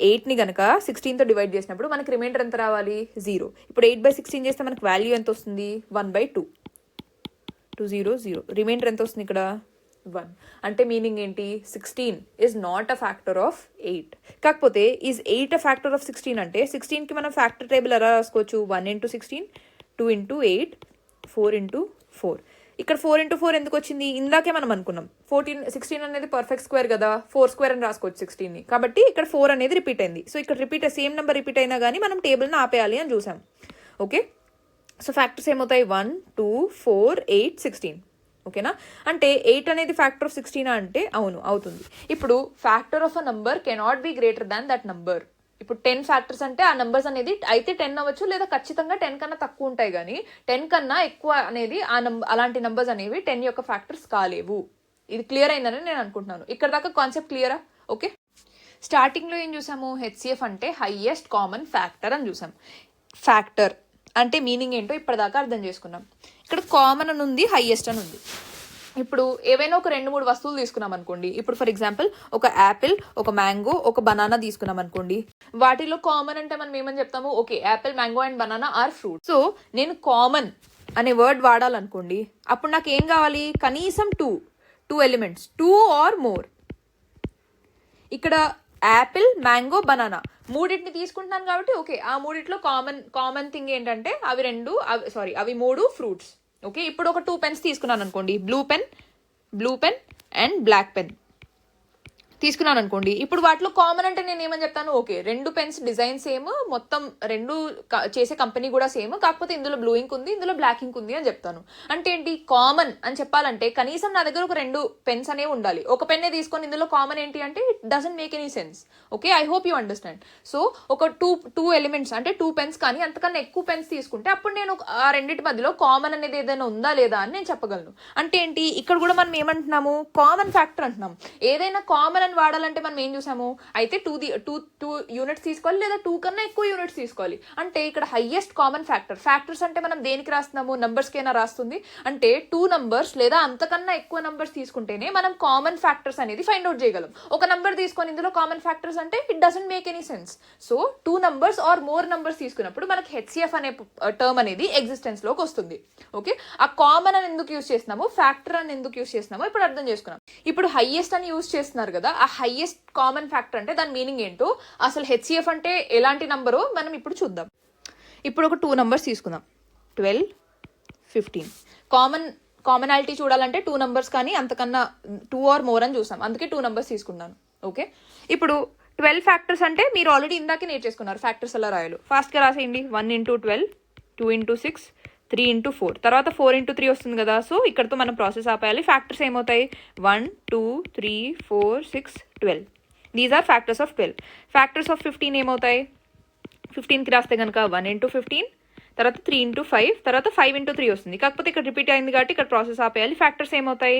S1: 8ని కనుక 16తో డివైడ్ చేసినప్పుడు మనకి రిమైండర్ ఎంత రావాలి, 0. ఇప్పుడు 8/16 చేస్తే మనకి వాల్యూ ఎంత వస్తుంది, 1/2. 2 0 0. రిమైండర్ ఎంత వస్తుంది ఇక్కడ, 1. అంటే మీనింగ్ ఏంటి, 16 is not a factor of 8. కాకపోతే ఈజ్ 8 అ ఫ్యాక్టర్ ఆఫ్ 16 అంటే 16కి మనం ఫ్యాక్టర్ టేబుల్ ఎలా రాసుకోవచ్చు, 1 into 16, 2 into 8, 4 into 4. ఇక్కడ 4 into 4 ఎందుకు వచ్చింది, ఇందాకే మనం అనుకున్నాం 16 అనేది పర్ఫెక్ట్ స్క్వేర్ కదా, 4 స్క్వేర్ అని రాసుకోవచ్చు 16ని. కాబట్టి ఇక్కడ 4 అనేది రిపీట్ అయింది. సో ఇక్కడ సేమ్ నెంబర్ రిపీట్ అయినా కానీ మనం టేబుల్ని ఆపేయాలి అని చూసాం. ఓకే, సో ఫ్యాక్టర్స్ ఏమవుతాయి, 1 2 4 8 16. ఓకేనా, అంటే 8 అనేది ఫ్యాక్టర్ ఆఫ్ 16 అంటే అవును అవుతుంది. ఇప్పుడు factor of a number cannot be greater than that number. ఇప్పుడు 10 ఫ్యాక్టర్స్ అంటే ఆ నెంబర్స్ అనేది అయితే 10 అవ్వచ్చు, లేదా ఖచ్చితంగా 10 కన్నా తక్కువ ఉంటాయి. కానీ 10 కన్నా ఎక్కువ అనేది అలాంటి నెంబర్స్ అనేవి 10 యొక్క ఫ్యాక్టర్స్ కాలేవు. ఇది క్లియర్ అయిందని నేను అనుకుంటున్నాను. ఇక్కడ దాకా కాన్సెప్ట్ క్లియరా? ఓకే, స్టార్టింగ్లో ఏం చూసాము, హెచ్సిఎఫ్ అంటే హైయెస్ట్ కామన్ ఫ్యాక్టర్ అని చూసాం. ఫ్యాక్టర్ అంటే మీనింగ్ ఏంటో ఇప్పటిదాకా అర్థం చేసుకున్నాం. ఇక్కడ కామన్ అని ఉంది, హైయెస్ట్ అని ఉంది. ఇప్పుడు ఏవైనా ఒక 2-3 వస్తువులు తీసుకున్నాం అనుకోండి. ఇప్పుడు ఫర్ ఎగ్జాంపుల్ ఒక యాపిల్, ఒక మ్యాంగో, ఒక బనానా తీసుకున్నాం అనుకోండి. వాటిలో కామన్ అంటే మనం ఏమని చెప్తాము, okay Apple, mango and banana or fruit. So నేను కామన్ అనే వర్డ్ వాడాలనుకోండి, అప్పుడు నాకు ఏం కావాలి, కనీసం 2 ఎలిమెంట్స్, 2 or more. ఇక్కడ యాపిల్, మ్యాంగో, బనానా మూడింటిని తీసుకుంటున్నాను కాబట్టి ఓకే, ఆ మూడిట్లో కామన్ థింగ్ ఏంటంటే అవి 3 ఫ్రూట్స్. ఓకే, ఇప్పుడు ఒక 2 పెన్స్ తీసుకున్నాను అనుకోండి, blue pen and black pen తీసుకున్నాను అనుకోండి. ఇప్పుడు వాటిలో కామన్ అంటే నేను ఏమని చెప్తాను, ఓకే 2 పెన్స్ డిజైన్ సేమ్, మొత్తం 2 చేసే కంపెనీ కూడా సేమ్, కాకపోతే ఇందులో బ్లూ ఇంక్ ఉంది, ఇందులో బ్లాక్ ఇంక్ ఉంది అని చెప్తాను. అంటే ఏంటి, కామన్ అని చెప్పాలంటే కనీసం నా దగ్గర ఒక 2 పెన్స్ అనేవి ఉండాలి. ఒక పెన్నే తీసుకొని ఇందులో కామన్ ఏంటి అంటే it doesn't make any sense. Okay, I hope you understand. So ఒక 2 ఎలిమెంట్స్ అంటే 2 పెన్స్ కానీ అంతకన్నా ఎక్కువ పెన్స్ తీసుకుంటే అప్పుడు నేను ఆ రెండింటి మధ్యలో కామన్ అనేది ఏదైనా ఉందా లేదా అని నేను చెప్పగలను. అంటే ఏంటి, ఇక్కడ కూడా మనం ఏమంటున్నాము, కామన్ ఫ్యాక్టర్ అంటున్నాం. ఏదైనా కామన్ వాడాలంటే మనం ఏం చూసాము, అయితే 2 యూనిట్స్ తీసుకోవాలి, లేదా 2 కన్నా ఎక్కువ యూనిట్స్ తీసుకోవాలి. అంటే ఇక్కడ హైయెస్ట్ కామన్ ఫ్యాక్టర్స్ అంటే మనం దేనికి రాస్తున్నాము, నంబర్స్కైనా రాస్తుంది. అంటే 2 నంబర్స్ లేదా అంతకన్నా ఎక్కువ నంబర్స్ తీసుకుంటేనే మనం కామన్ ఫ్యాక్టర్స్ అనేది ఫైండ్ అవుట్ చేయగలం. ఒక నంబర్ తీసుకొని ఇందులో కామన్ ఫ్యాక్టర్స్ అంటే it doesn't make any sense. So 2 numbers or more numbers తీసుకున్నప్పుడు మనకి హెచ్సిఎఫ్ అనే టర్మ్ అనేది ఎగ్జిస్టెన్స్ లోకి వస్తుంది. ఓకే, ఆ కామన్ అని ఎందుకు యూజ్ చేస్తున్నాము, ఫ్యాక్టర్ అని ఎందుకు యూజ్ చేస్తున్నామో ఇప్పుడు అర్థం చేసుకున్నాం. ఇప్పుడు హైయెస్ట్ అని యూజ్ చేస్తున్నారు కదా, ఆ హైయెస్ట్ కామన్ ఫ్యాక్టర్ అంటే దాని మీనింగ్ ఏంటో, అసలు హెచ్సిఎఫ్ అంటే ఎలాంటి నంబరో మనం ఇప్పుడు చూద్దాం. ఇప్పుడు ఒక 2 నంబర్స్ తీసుకుందాం, 12 15. కామనాలిటీ చూడాలంటే 2 నంబర్స్ కానీ అంతకన్నా 2 or more అని చూసాం, అందుకే 2 నంబర్స్ తీసుకున్నాను. ఓకే, ఇప్పుడు 12 ఫ్యాక్టర్స్ అంటే మీరు ఆల్రెడీ ఇందాకే నేర్చేసుకున్నారు ఫ్యాక్టర్స్ ఎలా రాయాలో. ఫాస్ట్గా రాసేయండి. 1 into 12, 2 into 6, 3 into 4, తర్వాత 4 into 3 వస్తుంది కదా. సో ఇక్కడతో మనం ప్రాసెస్ ఆపేయాలి. ఫ్యాక్టర్స్ ఏమవుతాయి, 1 2 3 4 6 12. These are factors of 12. Factors of 15 ఏమవుతాయి, 15కి రాస్తే కనుక 1 into 15, తర్వాత 3 into 5, తర్వాత 5 into 3 వస్తుంది. కాకపోతే ఇక్కడ రిపీట్ అయింది కాబట్టి ఇక్కడ ప్రాసెస్ ఆపేయాలి. ఫ్యాక్టర్స్ ఏమవుతాయి,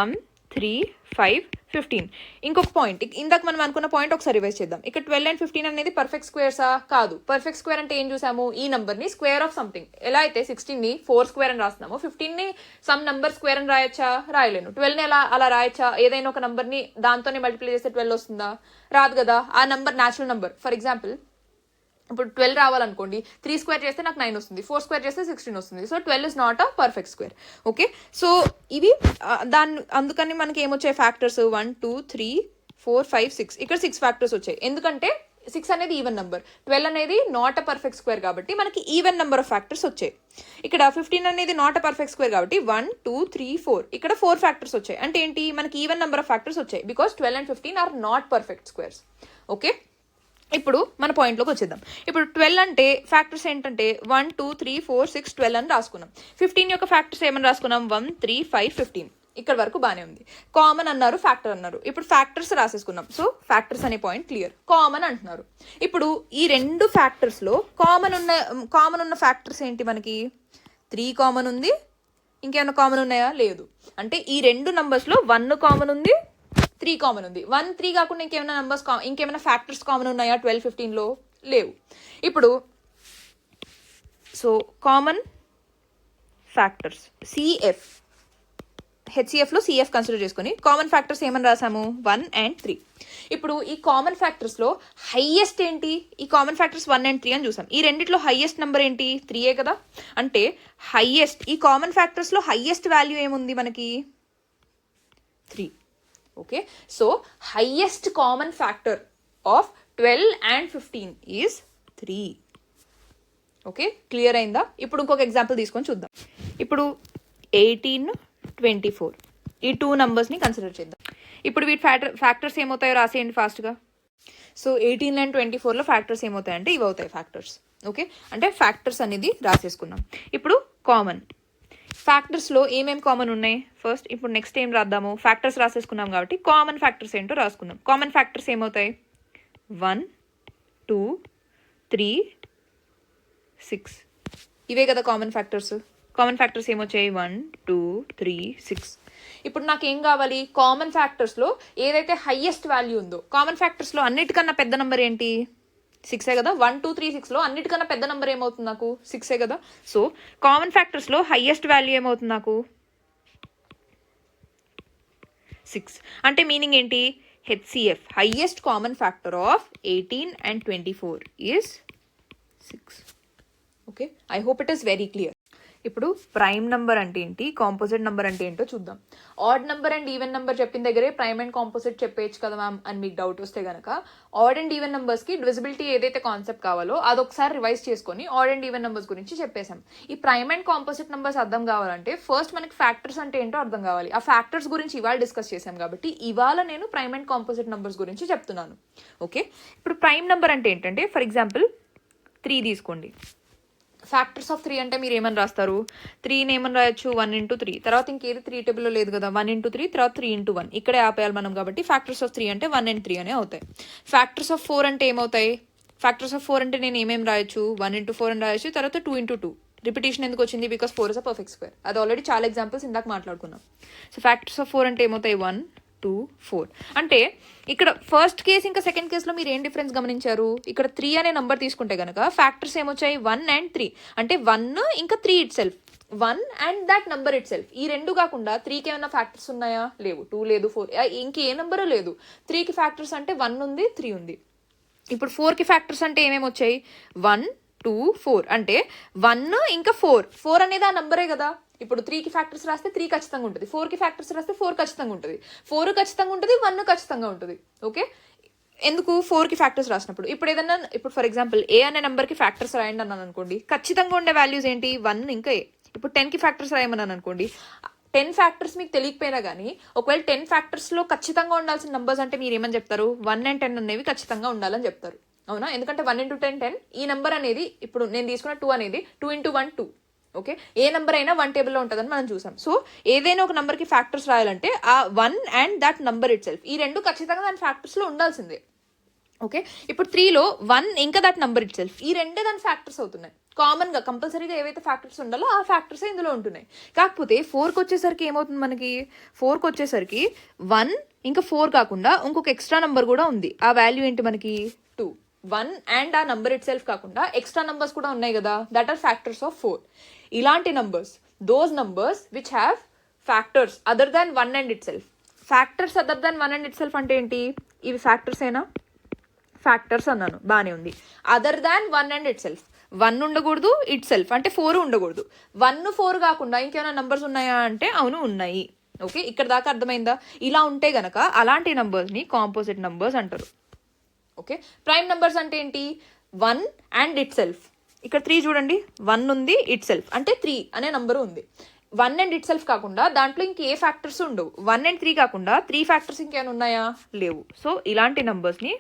S1: 1 3 5 15. ఇంకొక పాయింట్, ఇందాక మనం అనుకున్న పాయింట్ ఒకసారి రివైజ్ చేద్దాం. ఇక్కడ 12 and 15 అనేది పర్ఫెక్ట్ స్క్వేర్సా? కాదు. పర్ఫెక్ట్ స్క్వేర్ అంటే ఏం చూసాము? ఈ నంబర్ని స్క్వేర్ ఆఫ్ సంథింగ్. ఎలా అయితే 16ని 4 స్క్వేర్ అని రాస్తున్నాము, 15ని సమ్ నంబర్ స్క్వేర్ అని రాయొచ్చా? రాయలేను. 12ని అలా రాయొచ్చా? ఏదైనా ఒక నంబర్ని దాంతోనే మల్టిప్లై చేస్తే 12 వస్తుందా? రాదు కదా. ఆ number natural number. For example ఇప్పుడు 12 రావాలనుకోండి, 3 స్క్వేర్ చేస్తే నాకు 9 వస్తుంది, 4 స్క్వేర్ చేస్తే 16 వస్తుంది. So 12 is not a perfect square. Okay, so ఇవి అందుకని మనకి ఏమొచ్చాయి ఫ్యాక్టర్స్? 1 2 3 4 5 6. ఇక్కడ 6 ఫ్యాక్టర్స్ వచ్చాయి. ఎందుకంటే 6 అనేది ఈవెన్ నెంబర్, 12 అనేది నాట్ అ పర్ఫెక్ట్ స్క్వేర్ కాబట్టి మనకి ఈవెన్ నెంబర్ ఆఫ్ ఫ్యాక్టర్స్ వచ్చాయి. ఇక్కడ 15 అనేది నాట్ అ పర్ఫెక్ట్ స్క్వేర్ కాబట్టి 1 2 3 4 ఇక్కడ 4 ఫ్యాక్టర్స్ వచ్చాయి. అంటే ఏంటి? మనకి ఈవెన్ నెంబర్ ఆఫ్ ఫ్యాక్టర్స్ వచ్చాయి because 12 and 15 are not perfect squares. Okay, ఇప్పుడు మన పాయింట్లోకి వచ్చేద్దాం. ఇప్పుడు 12 అంటే ఫ్యాక్టర్స్ ఏంటంటే 1 2 3 4 6 12 అని రాసుకున్నాం. 15 యొక్క ఫ్యాక్టర్స్ ఏమని రాసుకున్నాం? 1 3 5 15. ఇక్కడ వరకు బాగానే ఉంది. కామన్ అన్నారు, ఫ్యాక్టర్ అన్నారు. ఇప్పుడు ఫ్యాక్టర్స్ రాసేసుకున్నాం. సో ఫ్యాక్టర్స్ అనే పాయింట్ క్లియర్. కామన్ అంటున్నారు. ఇప్పుడు ఈ రెండు ఫ్యాక్టర్స్లో కామన్ ఉన్న ఫ్యాక్టర్స్ ఏంటి? మనకి 3 కామన్ ఉంది. ఇంకేమైనా కామన్ ఉన్నాయా? లేదు. అంటే ఈ రెండు నంబర్స్లో 1 కామన్ ఉంది, 3 కామన్ ఉంది. 1 3 కాకుండా ఇంకేమైనా ఫ్యాక్టర్స్ కామన్ ఉన్నాయా 12 15లో? లేవు. ఇప్పుడు సో కామన్ ఫ్యాక్టర్స్ హెచ్సిఎఫ్లో సిఎఫ్ కన్సిడర్ చేసుకొని కామన్ ఫ్యాక్టర్స్ ఏమని రాసాము? 1 and 3. ఇప్పుడు ఈ కామన్ ఫ్యాక్టర్స్లో హైయెస్ట్ ఏంటి? ఈ కామన్ ఫ్యాక్టర్స్ 1 and 3 అని చూసాం. ఈ రెండిట్లో హైయెస్ట్ నెంబర్ ఏంటి? 3 కదా. అంటే హైయెస్ట్, ఈ కామన్ ఫ్యాక్టర్స్లో హైయెస్ట్ వాల్యూ ఏముంది మనకి? 3. Okay, so highest common factor of 12 and 15 is 3. Okay, clear అయిందా? ఇప్పుడు ఇంకొక ఎగ్జాంపుల్ తీసుకొని చూద్దాం. ఇప్పుడు 18 24 ఈ 2 నంబర్స్ని కన్సిడర్ చేద్దాం. ఇప్పుడు వీటి ఫ్యాక్టర్స్ ఏమవుతాయో రాసేయండి ఫాస్ట్గా. సో 18 and 24లో ఫ్యాక్టర్స్ ఏమవుతాయంటే ఇవి అవుతాయి ఫ్యాక్టర్స్. ఓకే, అంటే ఫ్యాక్టర్స్ అనేది రాసేసుకున్నాం. ఇప్పుడు కామన్ ఫ్యాక్టర్స్లో ఏమేమి కామన్ ఉన్నాయి? ఫస్ట్ ఇప్పుడు నెక్స్ట్ ఏం రాద్దాము? ఫ్యాక్టర్స్ రాసేసుకున్నాం కాబట్టి కామన్ ఫ్యాక్టర్స్ ఏంటో రాసుకుందాం. కామన్ ఫ్యాక్టర్స్ ఏమవుతాయి? 1 2 3 6. ఇవే కదా కామన్ ఫ్యాక్టర్స్. కామన్ ఫ్యాక్టర్స్ ఏమొచ్చాయి? 1 2 3 6. ఇప్పుడు నాకు ఏం కావాలి? కామన్ ఫ్యాక్టర్స్లో ఏదైతే హైయెస్ట్ వాల్యూ ఉందో, కామన్ ఫ్యాక్టర్స్లో అన్నిటికన్నా పెద్ద నెంబర్ ఏంటి? 6 కదా. 1 2 3 6లో అన్నిటికన్నా పెద్ద నెంబర్ ఏమవుతుంది నాకు? 6 కదా. సో కామన్ ఫ్యాక్టర్స్లో హైయెస్ట్ వాల్యూ ఏమవుతుంది నాకు? 6. అంటే మీనింగ్ ఏంటి? HCF highest common factor of 18 and 24 is 6. Okay, I hope it is very clear. ఇప్పుడు ప్రైమ్ నెంబర్ అంటే ఏంటి, కాంపోజిట్ నెంబర్ అంటే ఏంటో చూద్దాం. Odd number and even number చెప్పిన దగ్గరే ప్రైమ్ అండ్ కాంపోజిట్ చెప్పేయచ్చు కదా మ్యామ్ అని మీకు డౌట్ వస్తే కనుక, ఆడ్ అండ్ ఈవెన్ నెంబర్స్కి డివిజిబిలిటీ ఏదైతే కాన్సెప్ట్ కావాలో అదొకసారి రివైజ్ చేసుకొని ఆడ్ అండ్ ఈవెన్ నెంబర్స్ గురించి చెప్పేశాం. ఈ ప్రైమ్ అండ్ కాంపోజిట్ నెంబర్స్ అర్థం కావాలంటే ఫస్ట్ మనకి ఫ్యాక్టర్స్ అంటే ఏంటో అర్థం కావాలి. ఆ ఫ్యాక్టర్స్ గురించి ఇవాళ డిస్కస్ చేశాం కాబట్టి ఇవాళ నేను ప్రైమ్ అండ్ కాంపోజిట్ నెంబర్స్ గురించి చెప్తున్నాను. ఓకే, ఇప్పుడు ప్రైమ్ నెంబర్ అంటే ఏంటంటే ఫర్ ఎగ్జాంపుల్ 3 తీసుకోండి. ఫ్యాక్టర్స్ ఆఫ్ 3 అంటే మీరు ఏమని రాస్తారు? 3ని ఏమని రాయొచ్చు? 1 into 3. తర్వాత ఇంకేది 3 టేబుల్లో లేదు కదా. 1 into 3 తర్వాత 3 into 1 ఇక్కడే ఆపేయాలి మనం కాబట్టి ఫ్యాక్టర్స్ ఆఫ్ 3 అంటే 1 and 3 అనే అవుతాయి. ఫ్యాక్టర్స్ ఆఫ్ 4 అంటే ఏమవుతాయి? ఫ్యాక్టర్స్ ఆఫ్ 4 అంటే నేను ఏమేమి రాయొచ్చు? 1 into 4 అని రాయొచ్చు. తర్వాత 2 into 2. రిపిటేషన్ ఎందుకు వచ్చింది? Because 4 is a perfect square. అది ఆల్రెడీ చాలా ఎగ్జాంపుల్స్ ఇందాక మాట్లాడుకున్నాం. సో ఫ్యాక్టర్స్ ఆఫ్ 4 అంటే ఏమవుతాయి? 1 2 4. అంటే ఇక్కడ ఫస్ట్ కేస్ ఇంకా సెకండ్ కేసులో మీరు ఏం డిఫరెన్స్ గమనించారు? ఇక్కడ 3 అనే నంబర్ తీసుకుంటే కనుక ఫ్యాక్టర్స్ ఏమొచ్చాయి? 1 and 3. అంటే 1 ఇంకా 3 it self, 1 and that number it self. ఈ రెండు కాకుండా 3కి ఏమైనా ఫ్యాక్టర్స్ ఉన్నాయా? లేవు. 2 లేదు, 4 ఇంకే నెంబరు లేదు. 3కి ఫ్యాక్టర్స్ అంటే 1 ఉంది, 3 ఉంది. ఇప్పుడు 4కి ఫ్యాక్టర్స్ అంటే ఏమేమి వచ్చాయి? 1 2 4. అంటే 1 ఇంకా 4 అనేది ఆ నంబరే కదా. ఇప్పుడు 3కి ఫ్యాక్టర్స్ రాస్తే 3 ఖచ్చితంగా ఉంటుంది, 4కి ఫ్యాక్టర్స్ రాస్తే 4 ఖచ్చితంగా ఉంటుంది, 4 ఖచ్చితంగా ఉంటుంది, 1 ఖచ్చితంగా ఉంటుంది. ఓకే, ఎందుకు? 4కి ఫ్యాక్టర్స్ రాసినప్పుడు. ఇప్పుడు ఏదన్నా ఇప్పుడు ఫర్ ఎగ్జాంపుల్ ఏ అనే నెంబర్కి ఫ్యాక్టర్స్ రాయండి అన్నాను అనుకోండి, ఖచ్చితంగా ఉండే వాల్యూస్ ఏంటి? 1 ఇంకా ఏ. ఇప్పుడు 10కి ఫ్యాక్టర్స్ రాయమన్నాను అనుకోండి, 10 ఫ్యాక్టర్స్ మీకు తెలియకపోయినా కానీ ఒకవేళ 10 ఫ్యాక్టర్స్లో ఖచ్చితంగా ఉండాల్సిన నెంబర్స్ అంటే మీరు ఏమని చెప్తారు? 1 and 10 అనేవి ఖచ్చితంగా ఉండాలని చెప్తారు. అవునా? ఎందుకంటే 1 into 10 10. ఈ నెంబర్ అనేది ఇప్పుడు నేను తీసుకున్న 2 అనేది 2 into 1 2. ఓకే, ఏ నెంబర్ అయినా 1 టేబుల్లో ఉంటుందని మనం చూసాం. సో ఏదైనా ఒక నెంబర్కి ఫ్యాక్టర్స్ రాయాలంటే ఆ 1 and that number it self, ఈ రెండు ఖచ్చితంగా దాని ఫ్యాక్టర్స్లో ఉండాల్సిందే. ఓకే, ఇప్పుడు 3లో 1 ఇంకా దట్ నెంబర్ ఇట్ సెల్ఫ్, ఈ రెండే దాని ఫ్యాక్టర్స్ అవుతున్నాయి. కామన్గా కంపల్సరీగా ఏవైతే ఫ్యాక్టర్స్ ఉండాలో ఆ ఫ్యాక్టర్స్ ఇందులో ఉంటున్నాయి. కాకపోతే 4కి వచ్చేసరికి ఏమవుతుంది మనకి, 4కి వచ్చేసరికి 1 ఇంకా 4 కాకుండా ఇంకొక ఎక్స్ట్రా నెంబర్ కూడా ఉంది. ఆ వాల్యూ ఏంటి మనకి 2. 1 అండ్ ఆ నంబర్ ఇట్ సెల్ఫ్ కాకుండా ఎక్స్ట్రా నంబర్స్ కూడా ఉన్నాయి కదా, దట్ ఆర్ ఫ్యాక్టర్స్ ఆఫ్ 4. ఇలాంటి numbers, those numbers which have factors other than 1 and it self. Factors other than 1 and itself అంటే ఏంటి, ఇవి ఫ్యాక్టర్స్ ఏనా, ఫ్యాక్టర్స్ అన్నాను బాగానే ఉంది. Other than 1 and it self, 1 ఉండకూడదు, ఇట్ సెల్ఫ్ అంటే 4 ఉండకూడదు. 1 4 కాకుండా ఇంకేమైనా నంబర్స్ ఉన్నాయా అంటే అవును ఉన్నాయి. ఓకే, ఇక్కడ దాకా అర్థమైందా? ఇలా ఉంటే గనక అలాంటి నంబర్స్ని కాంపోజిట్ నంబర్స్ అంటారు. ఓకే, ప్రైమ్ నంబర్స్ అంటే ఏంటి, 1 అండ్ ఇట్ సెల్ఫ్. ఇక్కడ 3 చూడండి, 1 ఉంది, ఇట్ సెల్ఫ్ అంటే 3 అనే నంబర్ ఉంది. 1 అండ్ ఇట్ సెల్ఫ్ కాకుండా దాంట్లో ఇంకే ఫ్యాక్టర్స్ ఉండవు. 1 అండ్ 3 కాకుండా 3 ఫ్యాక్టర్స్ ఇంకేమైనా ఉన్నాయా, లేవు. సో ఇలాంటి నంబర్స్ని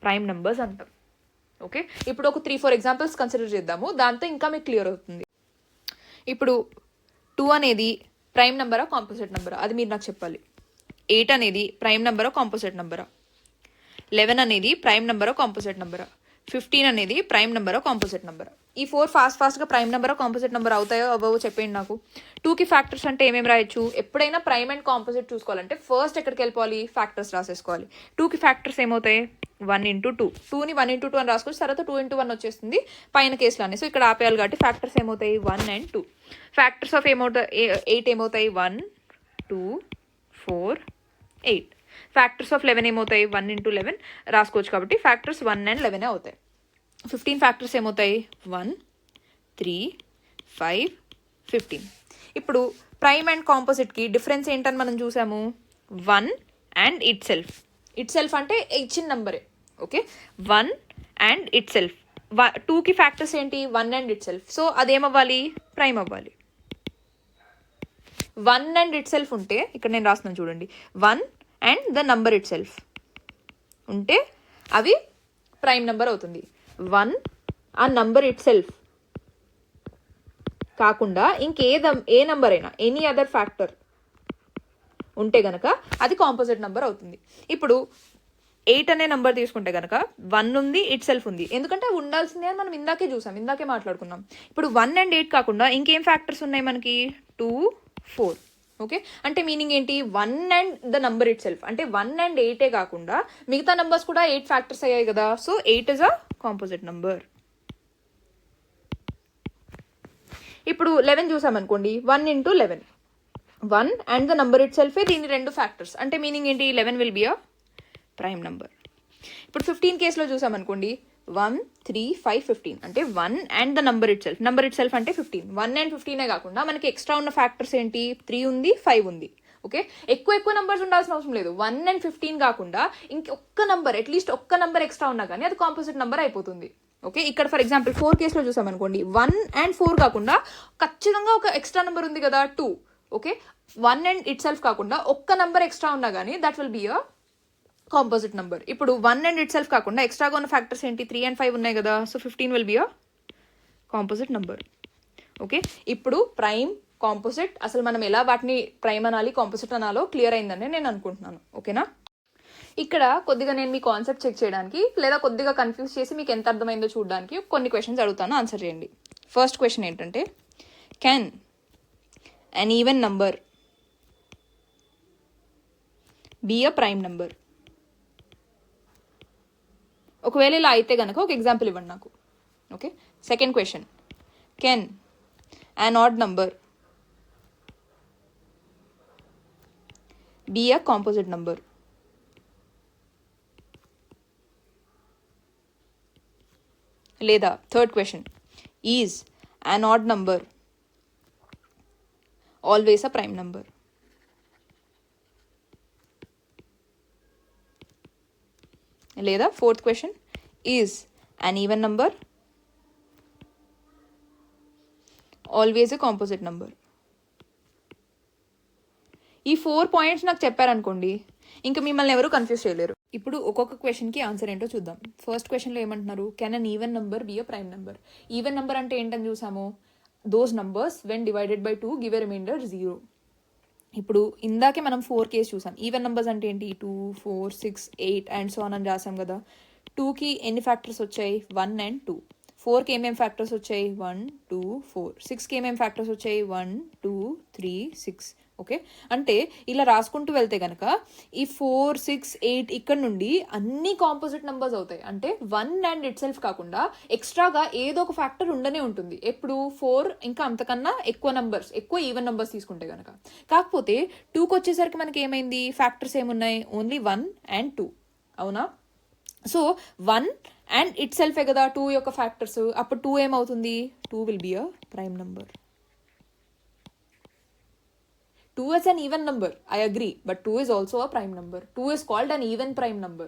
S1: ప్రైమ్ నంబర్స్ అంటాం. ఓకే, ఇప్పుడు ఒక 3-4 ఎగ్జాంపుల్స్ కన్సిడర్ చేద్దాము, దాంతో ఇంకా మీకు క్లియర్ అవుతుంది. ఇప్పుడు 2 అనేది ప్రైమ్ నెంబరా కాంపోజిట్ నెంబరా, అది మీరు నాకు చెప్పాలి. 8 అనేది ప్రైమ్ నెంబరా కాంపోజిట్ నెంబరా, 11 అనేది ప్రైమ్ నెంబరా కాంపోజిట్ నెంబరా, 15 అనేది ప్రైమ్ నెంబరా కాంపోజిట్ నెంబరా. ఈ 4 ఫాస్ట్గా ప్రైమ్ నెంబరా కాంపోజిట్ నెంబర్ అవుతాయో అవ్వవో చెప్పండి నాకు. 2కి ఫ్యాక్టర్స్ అంటే ఏమేమి రాయొచ్చు, ఎప్పుడైనా ప్రైమ్ అండ్ కాంపోజిట్ చూసుకోవాలంటే ఫస్ట్ ఎక్కడికి వెళ్ళిపోవాలి, ఫ్యాక్టర్స్ రాసేసుకోవాలి. 2కి ఫ్యాక్టర్స్ ఏమవుతాయి, 1 into 2. 2ని 1 into 2 అని రాసుకోవచ్చు, తర్వాత 2 into 1 వచ్చేస్తుంది పైన కేసులోనే. సో ఇక్కడ ఆపేయాలి కాబట్టి ఫ్యాక్టర్స్ ఏమవుతాయి, 1 and 2. ఫ్యాక్టర్స్ ఆఫ్ 8 ఏమవుతాయి, 1 2 4 8. ఫ్యాక్టర్స్ ఆఫ్ 11 ఏమవుతాయి, 1 into 11 రాసుకోవచ్చు కాబట్టి ఫ్యాక్టర్స్ 1 and 11 అవుతాయి. 15 ఫ్యాక్టర్స్ ఏమవుతాయి, 1 3 5 15. ఇప్పుడు ప్రైమ్ అండ్ కాంపోజిట్కి డిఫరెన్స్ ఏంటని మనం చూసాము, 1 and itself. Itself అంటే ఇచ్చిన నెంబరే. Okay, 1 and itself. 2కి ఫ్యాక్టర్స్ ఏంటి, 1 అండ్ ఇట్ సెల్ఫ్. సో అదేమవ్వాలి, ప్రైమ్ అవ్వాలి. 1 అండ్ ఇట్ సెల్ఫ్ ఉంటే ఇక్కడ నేను రాస్తున్నాను చూడండి, 1 and the number it self ఉంటే అవి ప్రైమ్ నెంబర్ అవుతుంది. 1 ఆ నంబర్ ఇట్ సెల్ఫ్ కాకుండా ఏ నంబర్ అయినా ఎనీ అదర్ ఫ్యాక్టర్ ఉంటే గనక అది కాంపోజిట్ నెంబర్ అవుతుంది. ఇప్పుడు 8 అనే నెంబర్ తీసుకుంటే కనుక 1 ఉంది, ఇట్ సెల్ఫ్ ఉంది, ఎందుకంటే అవి ఉండాల్సిందే అని మనం ఇందాకే మాట్లాడుకున్నాం. ఇప్పుడు 1 అండ్ 8 కాకుండా ఇంకేం ఫ్యాక్టర్స్ ఉన్నాయి మనకి, 2 4. ఓకే, అంటే మీనింగ్ ఏంటి, 1 and the number itself అంటే 1 అండ్ 8 కాకుండా మిగతా నంబర్స్ కూడా 8 ఫ్యాక్టర్స్ అయ్యాయి కదా. So 8 is a composite number. ఇప్పుడు 11 చూసామనుకోండి, 1 into 11, 1 అండ్ ద నంబర్ ఇట్ సెల్ఫే దీని 2 ఫ్యాక్టర్స్ అంటే మీనింగ్ ఏంటి, 11 will be a prime number. ఇప్పుడు 15 కేసులో చూసామనుకోండి, 1 3 5 15 అంటే 1 and the number itself అంటే 15. 1 and 15 కాకుండా మనకి ఎక్స్ట్రా ఉన్న ఫ్యాక్టర్స్ ఏంటి, 3 ఉంది, 5 ఉంది. ఓకే, ఎక్కువ నెంబర్స్ ఉండాల్సిన అవసరం లేదు. 1 and 15 కాకుండా ఇంకొక నంబర్, అట్లీస్ట్ ఒక్క నెంబర్ ఎక్స్ట్రా ఉన్నా కానీ అది కాంపోజిట్ నెంబర్ అయిపోతుంది. ఓకే, ఇక్కడ ఫర్ ఎగ్జాంపుల్ 4 కేసులో చూసామనుకోండి, 1 and 4 కాకుండా ఖచ్చితంగా ఒక ఎక్స్ట్రా నెంబర్ ఉంది కదా, 2. ఓకే, 1 అండ్ ఇట్ సెల్ఫ్ కాకుండా ఒక్క నెంబర్ ఎక్స్ట్రా ఉన్నా కానీ that will be a composite number. ఇప్పుడు 1 అండ్ ఇట్ సెల్ఫ్ కాకుండా ఎక్స్ట్రాగా ఉన్న ఫ్యాక్టర్స్ ఏంటి, 3 and 5 ఉన్నాయి కదా. So 15 will be a composite number. Okay, ఇప్పుడు ప్రైమ్, కాంపోజిట్, అసలు మనం ఎలా వాటిని ప్రైమ్ అనాలి, కాంపోజిట్ అనాలో క్లియర్ అయిందని నేను అనుకుంటున్నాను. ఓకేనా, ఇక్కడ కొద్దిగా నేను మీ కాన్సెప్ట్ చెక్ చేయడానికి లేదా కొద్దిగా కన్ఫ్యూజ్ చేసి మీకు ఎంత అర్థమైందో చూడడానికి కొన్ని క్వశ్చన్స్ అడుగుతాను, ఆన్సర్ చేయండి. ఫస్ట్ క్వశ్చన్ ఏంటంటే, can an even number be a prime number? ఒకవేళ ఇలా అయితే కనుక ఒక ఎగ్జాంపుల్ ఇవ్వండి నాకు. Okay, second question, can an odd number be a composite number? లేదా third question, is an odd number always a prime number? లేదా fourth question, is an even number always a composite number? ఈ 4 points నాకు చెప్పారనుకోండి, ఇంకా మిమ్మల్ని ఎవరు confuse చేయలేరు. ఇప్పుడు ఒక్కొక్క క్వశ్చన్కి ఆన్సర్ ఏంటో చూద్దాం. ఫస్ట్ క్వశ్చన్లో ఏమంటున్నారు, can an even number be a prime number? Even number అంటే ఏంటని చూసాము, those numbers when divided by 2 give a reminder 0. ఇప్పుడు ఇందాకే మనం 4 కేసు చూసాం. ఈవెన్ నెంబర్స్ అంటే ఏంటి, 2 4 6 8 అండ్ సో ఆన్ అని రాసాం కదా. 2కి ఎన్ని ఫ్యాక్టర్స్ వచ్చాయి, 1 and 2. 4కి ఏమేం ఫ్యాక్టర్స్ వచ్చాయి 1 2 4. 6కి ఏమేం ఫ్యాక్టర్స్ వచ్చాయి 1 2 3 6. ఓకే, అంటే ఇలా రాసుకుంటూ వెళ్తే కనుక ఈ 4 6 8 ఇక్కడ నుండి అన్ని కాంపోజిట్ నెంబర్స్ అవుతాయి. అంటే 1 అండ్ ఇట్ సెల్ఫ్ కాకుండా ఎక్స్ట్రాగా ఏదో ఒక ఫ్యాక్టర్ ఉండనే ఉంటుంది. ఎప్పుడు 4 ఇంకా అంతకన్నా ఎక్కువ నెంబర్స్, ఎక్కువ ఈవెన్ నెంబర్స్ తీసుకుంటే కనుక. కాకపోతే 2కి వచ్చేసరికి మనకి ఏమైంది, ఫ్యాక్టర్స్ ఏమున్నాయి, ఓన్లీ 1 అండ్ 2. అవునా? సో 1 అండ్ ఇట్ సెల్ఫే కదా 2 యొక్క ఫ్యాక్టర్స్. అప్పుడు 2 ఏమవుతుంది, 2 will be a prime number. 2 is an even number, I agree, but 2 is also a prime number. 2 is called an even prime number.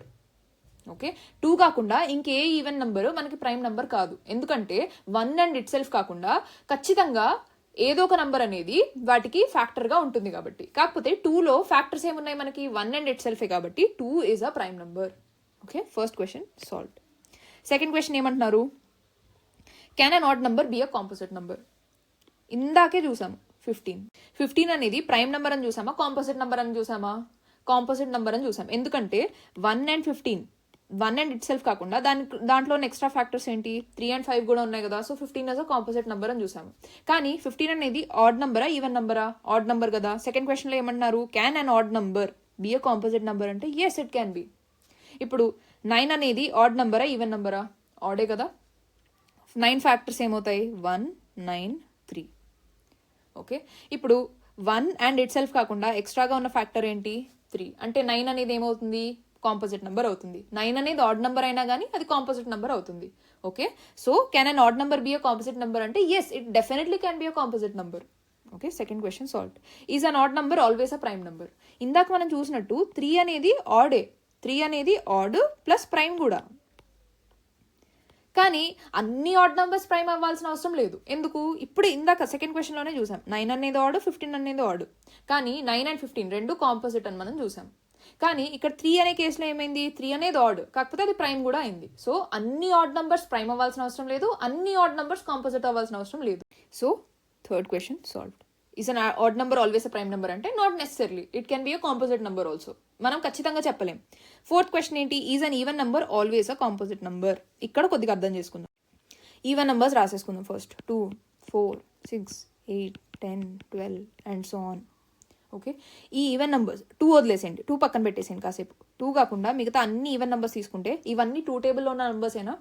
S1: Okay, 2 కాకుండా ఇంకే even number మనకి prime number కాదు. ఎందుకంటే 1 and it self కాకుండా ఖచ్చితంగా ఏదో ఒక number అనేది వాటికి ఫ్యాక్టర్గా ఉంటుంది కాబట్టి. కాకపోతే 2లో ఫ్యాక్టర్స్ ఏమున్నాయి మనకి, 1 అండ్ ఇట్ సెల్ఫే కాబట్టి 2 is a prime number. Okay, first question solved. Second question ఏమంటున్నారు, can an odd number be a composite number? ఇందాకే చూసాము 15 అనేది ప్రైమ్ నెంబర్ అని చూసామా, కాంపోజిట్ నెంబర్ అని చూసామా? కాంపోజిట్ నెంబర్ అని చూసాం. ఎందుకంటే 1 అండ్ 15, 1 అండ్ ఇట్ సెల్ఫ్ కాకుండా దాంట్లో ఎక్స్ట్రా ఫ్యాక్టర్స్ ఏంటి, 3 and 5 కూడా ఉన్నాయి కదా. So 15 as a composite number అని చూసాము. కానీ 15 అనేది ఆడ్ నెంబరా ఈవెన్ నెంబరా? ఆడ్ నెంబర్ కదా. సెకండ్ క్వశ్చన్లో ఏమంటున్నారు, can an odd number be a composite number అంటే ఎస్ ఇట్ క్యాన్ బి. ఇప్పుడు 9 అనేది ఆడ్ నెంబరా ఈవెన్ నెంబరా? ఆడే కదా. 9 ఫ్యాక్టర్స్ ఏమవుతాయి, 1 9 3. ఓకే, ఇప్పుడు 1 అండ్ ఇట్ సెల్ఫ్ కాకుండా ఎక్స్ట్రాగా ఉన్న ఫ్యాక్టర్ ఏంటి, 3. అంటే 9 అనేది ఏమవుతుంది, కాంపోజిట్ నెంబర్ అవుతుంది. 9 అనేది ఆడ్ నెంబర్ అయినా కానీ అది కాంపోజిట్ నెంబర్ అవుతుంది. Okay, so can an odd number be a composite number అంటే yes it definitely can be a composite number. Okay, second question solved. Is an odd number always a prime number? ఇందాక మనం చూసినట్టు 3 అనేది ఆడే, 3 అనేది odd plus prime కూడా. కానీ అన్ని ఆడ్ నెంబర్స్ ప్రైమ్ అవ్వాల్సిన అవసరం లేదు. ఎందుకు, ఇప్పుడు ఇందాక సెకండ్ క్వశ్చన్లోనే చూసాం 9 అనేది ఆడ్ 15 అనేది ఆడ్. కానీ 9 and 15 రెండు కాంపోజిట్ అని మనం చూసాం. కానీ ఇక్కడ 3 అనే కేసులో ఏమైంది, 3 అనేది ఆడ్ కాకపోతే అది ప్రైమ్ కూడా అయింది. సో అన్ని ఆడ్ నెంబర్స్ ప్రైమ్ అవ్వాల్సిన అవసరం లేదు, అన్ని ఆడ్ నెంబర్స్ కాంపోజిట్ అవ్వాల్సిన అవసరం లేదు. So third question solved. Is an odd number always a prime number అంటే not necessarily, it can be a composite number also. మనం ఖచ్చితంగా చెప్పలేం. ఫోర్త్ క్వశ్చన్ ఏంటి, is an even number always a composite number? ఇక్కడ కొద్దిగా అర్థం చేసుకుందాం. Even numbers రాసేసుకుందాం first. 2 4 6 8 10 12 and so on. Okay, ఈ ఈవెన్ నెంబర్స్ 2 వదిలేసేయండి, 2 పక్కన పెట్టేసేయండి కాసేపు. 2 కాకుండా మిగతా అన్ని ఈవెన్ నెంబర్స్ తీసుకుంటే ఇవన్నీ 2 టేబుల్లో ఉన్న నెంబర్సేనా?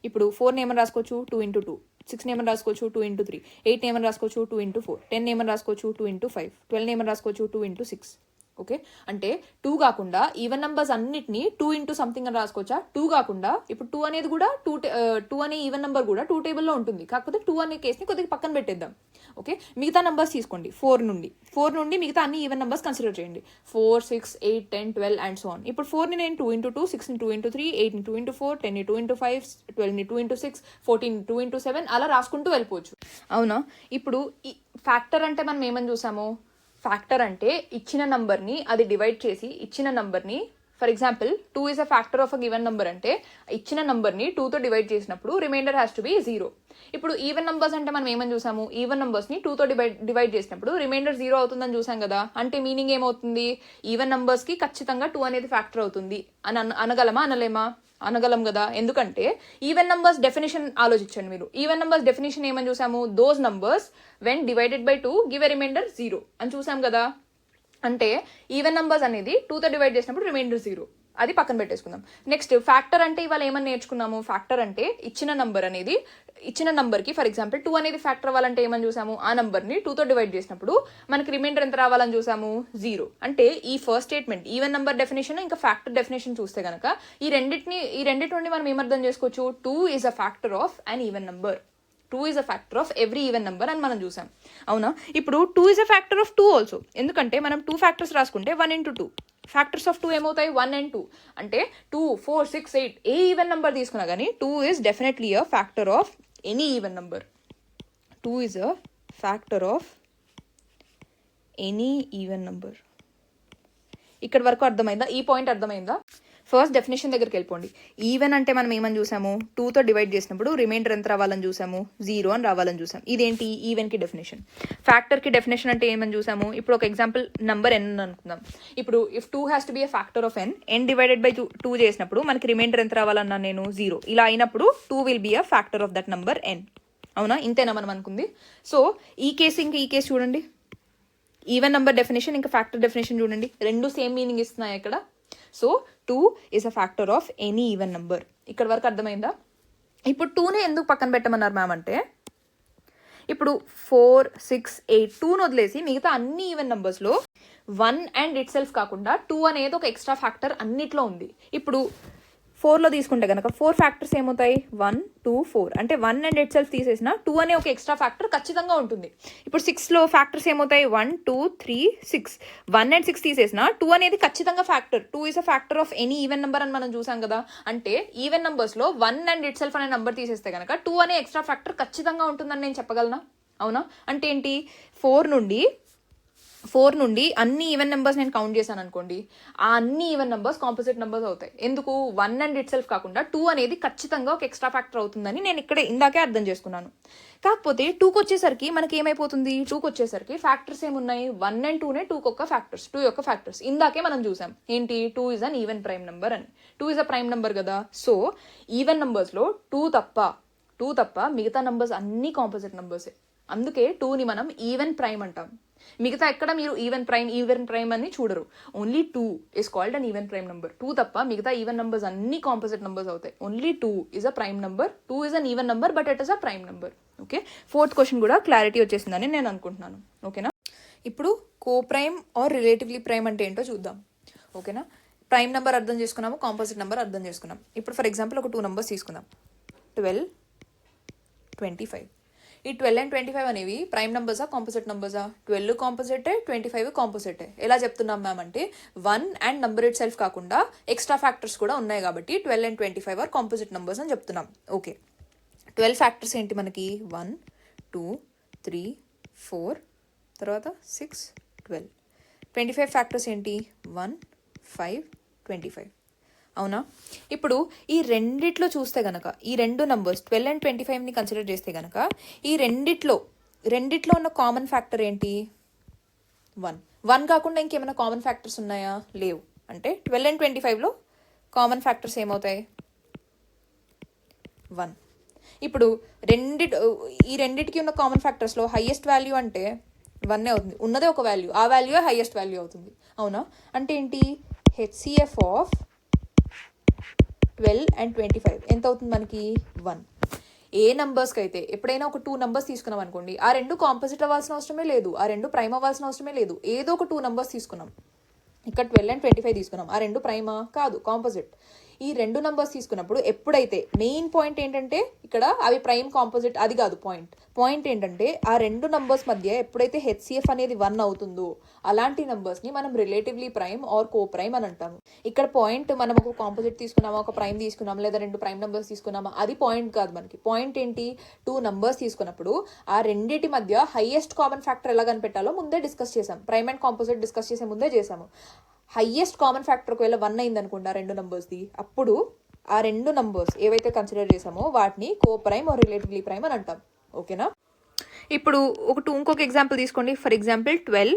S1: ఇప్పుడు 4 ఏమని రాసుకోవచ్చు, 2 into 2. 6 ఏమని రాసుకోవచ్చు, 2 into 3. 8 ఏమని రాసుకోవచ్చు, 2 into 4. 10 ఏమని రాసుకోవచ్చు, 2 into 5. 12 ఏమని రాసుకోవచ్చు, 2 into 6. ఓకే, అంటే 2 కాకుండా ఈవెన్ నెంబర్స్ అన్నిటిని 2 into సంథింగ్ అని రాసుకోవచ్చా? 2 కాకుండా ఇప్పుడు 2 అనేది కూడా 2 అనే ఈవెన్ నెంబర్ కూడా 2 టేబుల్లో ఉంటుంది. కాకపోతే 2 అనే కేసుని కొద్దిగా పక్కన పెట్టేద్దాం. ఓకే, మిగతా నెంబర్స్ తీసుకోండి. 4 నుండి మిగతా అన్ని ఈవెన్ నెంబర్స్ కన్సిడర్ చేయండి. 4 6 8 10 12 అండ్ సో ఆన్. ఇప్పుడు 4ని నేను 2 into 2, 6ని 2 into 3, 8ని 2 into 4, 10ని 2 into 5, 12ని 2 into 6, 14ని 2 into 7 అలా రాసుకుంటూ వెళ్ళిపోవచ్చు. అవునా? ఇప్పుడు ఈ ఫ్యాక్టర్ అంటే మనం ఏమని చూసాము, ఫ్యాక్టర్ అంటే ఇచ్చిన నంబర్ని అది డివైడ్ చేసి ఇచ్చిన నంబర్ని, for example 2 is a factor of a given number అంటే ఇచ్చిన నంబర్ని 2తో డివైడ్ చేసినప్పుడు రిమైండర్ హ్యాస్ టు బి 0. ఇప్పుడు ఈవెన్ నంబర్స్ అంటే మనం ఏమని చూసాము, ఈవెన్ నంబర్స్ని 2తో డివైడ్ చేసినప్పుడు రిమైండర్ 0 అవుతుందని చూసాం కదా. అంటే మీనింగ్ ఏమవుతుంది, ఈవెన్ నంబర్స్కి ఖచ్చితంగా 2 అనేది ఫ్యాక్టర్ అవుతుంది అని అనగలమా అనలేమా? అనగలం కదా. ఎందుకంటే ఈవెన్ నంబర్స్ డెఫినేషన్ ఆలోచించండి మీరు. ఈవెన్ నంబర్స్ డెఫినేషన్ ఏమని చూసాము, those numbers when divided by 2 give a reminder 0 అని చూసాం కదా. అంటే ఈవెన్ నంబర్స్ అనేది 2తో డివైడ్ చేసినప్పుడు రిమైండర్ 0, అది పక్కన పెట్టేసుకుందాం. నెక్స్ట్ ఫ్యాక్టర్ అంటే ఇవాళ ఏమని నేర్చుకున్నాము, ఫ్యాక్టర్ అంటే ఇచ్చిన నంబర్ అనేది ఇచ్చిన నంబర్కి ఫర్ ఎగ్జాంపుల్ 2 అనేది ఫ్యాక్టర్ అవ్వాలంటే ఏమని చూసాము, ఆ నంబర్ని 2తో డివైడ్ చేసినప్పుడు మనకి రిమైండర్ ఎంత రావాలని చూసాము, 0. అంటే ఈ first statement even number definition ఇంకా ఫ్యాక్టర్ డెఫినేషన్ చూస్తే కనుక ఈ రెండింటి నుండి మనం ఏమర్థం చేసుకోవచ్చు, 2 is a factor of an even number, 2 is a factor of every even number అని మనం చూసాం. అవునా? ఇప్పుడు 2 is a factor of 2 also. ఎందుకంటే మనం 2 ఫ్యాక్టర్స్ రాసుకుంటే 1 into 2 ఫ్యాక్టర్స్ ఆఫ్ 2 ఏమవుతాయి, 1 and 2. అంటే 2 4 6 8 ఏ ఈవెన్ నెంబర్ తీసుకున్నా కానీ 2 is definitely a factor of any even number. 2 is a factor of any even number. ఇక్కడ వరకు అర్థమైందా? ఈ పాయింట్ అర్థమైందా? ఫస్ట్ డెఫినేషన్ దగ్గరికి వెళ్ళిపోండి. ఈవెన్ అంటే మనం ఏమని చూసాము, 2తో డివైడ్ చేసినప్పుడు రిమైండర్ ఎంత రావాలని చూసాము, 0 అని రావాలని చూసాం. ఇదేంటి ఈవెన్కి డెఫినేషన్. ఫ్యాక్టర్కి డెఫినేషన్ అంటే ఏమని చూసాము, ఇప్పుడు ఒక ఎగ్జాంపుల్ నెంబర్ n అనుకుందాం. ఇప్పుడు if 2 has to be a factor of n divided by 2 చేసినప్పుడు మనకి రిమైండర్ ఎంత రావాలన్నా నేను 0. ఇలా అయినప్పుడు 2 will be a factor of that number n. అవునా, ఇంతేనా మనం అనుకుంది. సో ఈ కేసు చూడండి, ఈవెన్ నంబర్ డెఫినేషన్ ఇంకా ఫ్యాక్టర్ డెఫినేషన్ చూడండి, రెండు సేమ్ మీనింగ్ ఇస్తున్నాయి ఇక్కడ. So 2 is a factor of any even number. ఇక్కడ వరకు అర్థమైందా? ఇప్పుడు 2ని ఎందుకు పక్కన పెట్టమన్నారు మ్యామ్ అంటే, ఇప్పుడు 4, 6, 8 2ని వదిలేసి మిగతా అన్ని ఈవెన్ నంబర్స్లో 1 అండ్ ఇట్ సెల్ఫ్ కాకుండా 2 అనేది ఒక ఎక్స్ట్రా ఫ్యాక్టర్ అన్నిట్లో ఉంది. ఇప్పుడు 4లో తీసుకుంటే కనుక 4 ఫ్యాక్టర్స్ ఏమవుతాయి, 1, 2, 4. అంటే 1 అండ్ ఇట్ సెల్ఫ్ తీసేసిన 2 అనే ఒక ఎక్స్ట్రా ఫ్యాక్టర్ ఖచ్చితంగా ఉంటుంది. ఇప్పుడు 6లో ఫ్యాక్టర్స్ ఏమవుతాయి, 1, 2, 3, 6. 1 అండ్ 6 తీసేసిన 2 అనేది ఖచ్చితంగా factor. 2 is a factor of any even number అని మనం చూసాం కదా. అంటే ఈవెన్ నెంబర్స్లో 1 అండ్ ఇట్ సెల్ఫ్ అనే నెంబర్ తీసేస్తే కనుక 2 అనే ఎక్స్ట్రా ఫ్యాక్టర్ ఖచ్చితంగా ఉంటుందని నేను చెప్పగలనా? అవునా, అంటే ఏంటి, 4 నుండి అన్ని ఈవెన్ నెంబర్స్ నేను కౌంట్ చేశాను అనుకోండి, ఆ అన్ని ఈవెన్ నెంబర్స్ కాంపోజిట్ నెంబర్స్ అవుతాయి. ఎందుకు, 1 అండ్ ఇట్ సెల్ఫ్ కాకుండా 2 అనేది ఖచ్చితంగా ఒక ఎక్స్ట్రా ఫ్యాక్టర్ అవుతుందని నేను ఇక్కడే ఇందాకే అర్థం చేసుకున్నాను. కాకపోతే 2కి వచ్చేసరికి మనకి ఏమైపోతుంది, 2కి వచ్చేసరికి ఫ్యాక్టర్స్ ఏమున్నాయి, 1 అండ్ 2నే 2 యొక్క ఫ్యాక్టర్స్, 2 యొక్క ఫ్యాక్టర్స్ ఇందాకే మనం చూసాం. ఏంటి, 2 is an even prime number అని. 2 ఈజ్ అ ప్రైమ్ నెంబర్ కదా. సో ఈవెన్ నెంబర్స్లో 2 తప్ప మిగతా నెంబర్స్ అన్ని కాంపోజిట్ నెంబర్సే. అందుకే 2ని మనం ఈవెన్ ప్రైమ్ అంటాం. మిగతా ఎక్కడ మీరు ఈవెన్ ప్రైమ్ అని చూడరు. Only 2 is called an even prime number. 2 తప్ప మిగతా ఈవెన్ నెంబర్స్ అన్ని కాంపోజిట్ నెంబర్స్ అవుతాయి. Only 2 is a prime number. 2 is an even number but it is a prime number. Okay, 4th question కూడా clarity వచ్చేసిందని నేను అనుకుంటున్నాను. ఓకేనా, ఇప్పుడు కో ప్రైమ్ ఆర్ రిలేటివ్లీ ప్రైమ్ అంటే ఏంటో చూద్దాం. ఓకేనా, ప్రైమ్ నెంబర్ అర్థం చేసుకున్నాము, కాంపోజిట్ నెంబర్ అర్థం చేసుకున్నాం. ఇప్పుడు ఫర్ ఎగ్జాంపుల్ ఒక 2 నెంబర్స్ తీసుకుందాం, 12, 25. ఈ 12 అండ్ 25 అనేవి ప్రైమ్ నెంబర్సా కాంపోజిట్ నెంబర్సా? 12 కాంపోజిటే, 25 కాంపోజిటే. ఎలా చెప్తున్నాం మ్యామ్ అంటే 1 అండ్ నెంబర్ ఇట్ సెల్ఫ్ కాకుండా ఎక్స్ట్రా ఫ్యాక్టర్స్ కూడా ఉన్నాయి కాబట్టి 12 అండ్ 25 ఆర్ కాంపోజిట్ నెంబర్స్ అని చెప్తున్నాం. ఓకే, 12 ఫ్యాక్టర్స్ ఏంటి మనకి, 1, 2, 3, 4, తర్వాత 6, 12. 25 ఫ్యాక్టర్స్ ఏంటి, 1, 5, 25. అవునా, ఇప్పుడు ఈ రెండిట్లో చూస్తే గనక ఈ రెండు నంబర్స్ 12 అండ్ 25ని కన్సిడర్ చేస్తే గనక ఈ రెండిట్లో ఉన్న కామన్ ఫ్యాక్టర్ ఏంటి, 1 కాకుండా ఇంకేమైనా కామన్ ఫ్యాక్టర్స్ ఉన్నాయా, లేవు. అంటే 12 అండ్ 25లో కామన్ ఫ్యాక్టర్స్ ఏమవుతాయి, 1. ఇప్పుడు ఈ రెండిటికి ఉన్న కామన్ ఫ్యాక్టర్స్లో హైయెస్ట్ వాల్యూ అంటే 1 అవుతుంది. ఉన్నదే ఒక వాల్యూ, ఆ వాల్యూ హైయెస్ట్ వాల్యూ అవుతుంది. అవునా, అంటే ఏంటి, హెచ్సిఎఫ్ ఆఫ్ 12 అండ్ 25 ఎంత అవుతుంది మనకి, 1. ఏ నెంబర్స్కి అయితే ఎప్పుడైనా ఒక 2 నెంబర్స్ తీసుకున్నాం అనుకోండి, ఆ రెండు కాంపోజిట్ అవ్వాల్సిన అవసరమే లేదు, ఆ రెండు ప్రైమ్ అవ్వాల్సిన అవసరమే లేదు. ఏదో ఒక 2 నెంబర్స్ తీసుకున్నాం, ఇక్కడ 12 అండ్ 25 తీసుకున్నాం, ఆ రెండు ప్రైమా కాదు, కాంపోజిట్. ఈ రెండు నెంబర్స్ తీసుకున్నప్పుడు ఎప్పుడైతే మెయిన్ పాయింట్ ఏంటంటే ఇక్కడ అవి ప్రైమ్ కాంపోజిట్ అది కాదు పాయింట్ ఏంటంటే ఆ రెండు నెంబర్స్ మధ్య ఎప్పుడైతే హెచ్సిఎఫ్ అనేది 1 అవుతుందో అలాంటి నెంబర్స్ని మనం relatively prime are co prime అని అంటాము. ఇక్కడ పాయింట్ మనం ఒక కాంపోజిట్ తీసుకున్నామా, ఒక ప్రైమ్ తీసుకున్నామా, లేదా రెండు ప్రైమ్ నెంబర్స్ తీసుకున్నామా, అది పాయింట్ కాదు మనకి. పాయింట్ ఏంటి, 2 నెంబర్స్ తీసుకున్నప్పుడు ఆ రెండింటి మధ్య హైయెస్ట్ కామన్ ఫ్యాక్టర్ ఎలా కనిపెట్టాలో ముందే డిస్కస్ చేసాం. ప్రైమ్ అండ్ కాంపోజిట్ డిస్కస్ చేసే ముందే చేసాము. హైయెస్ట్ కామన్ ఫ్యాక్టర్ ఒకవేళ 1 అయింది అనుకుంటా రెండు నెంబర్స్ది, అప్పుడు ఆ రెండు నెంబర్స్ ఏవైతే కన్సిడర్ చేసామో వాటిని కో ప్రైమ్ ఆర్ రిలేటివ్లీ ప్రైమ్ అని అంటాం. ఓకేనా, ఇప్పుడు ఇంకొక ఎగ్జాంపుల్ తీసుకోండి. ఫర్ ఎగ్జాంపుల్ 12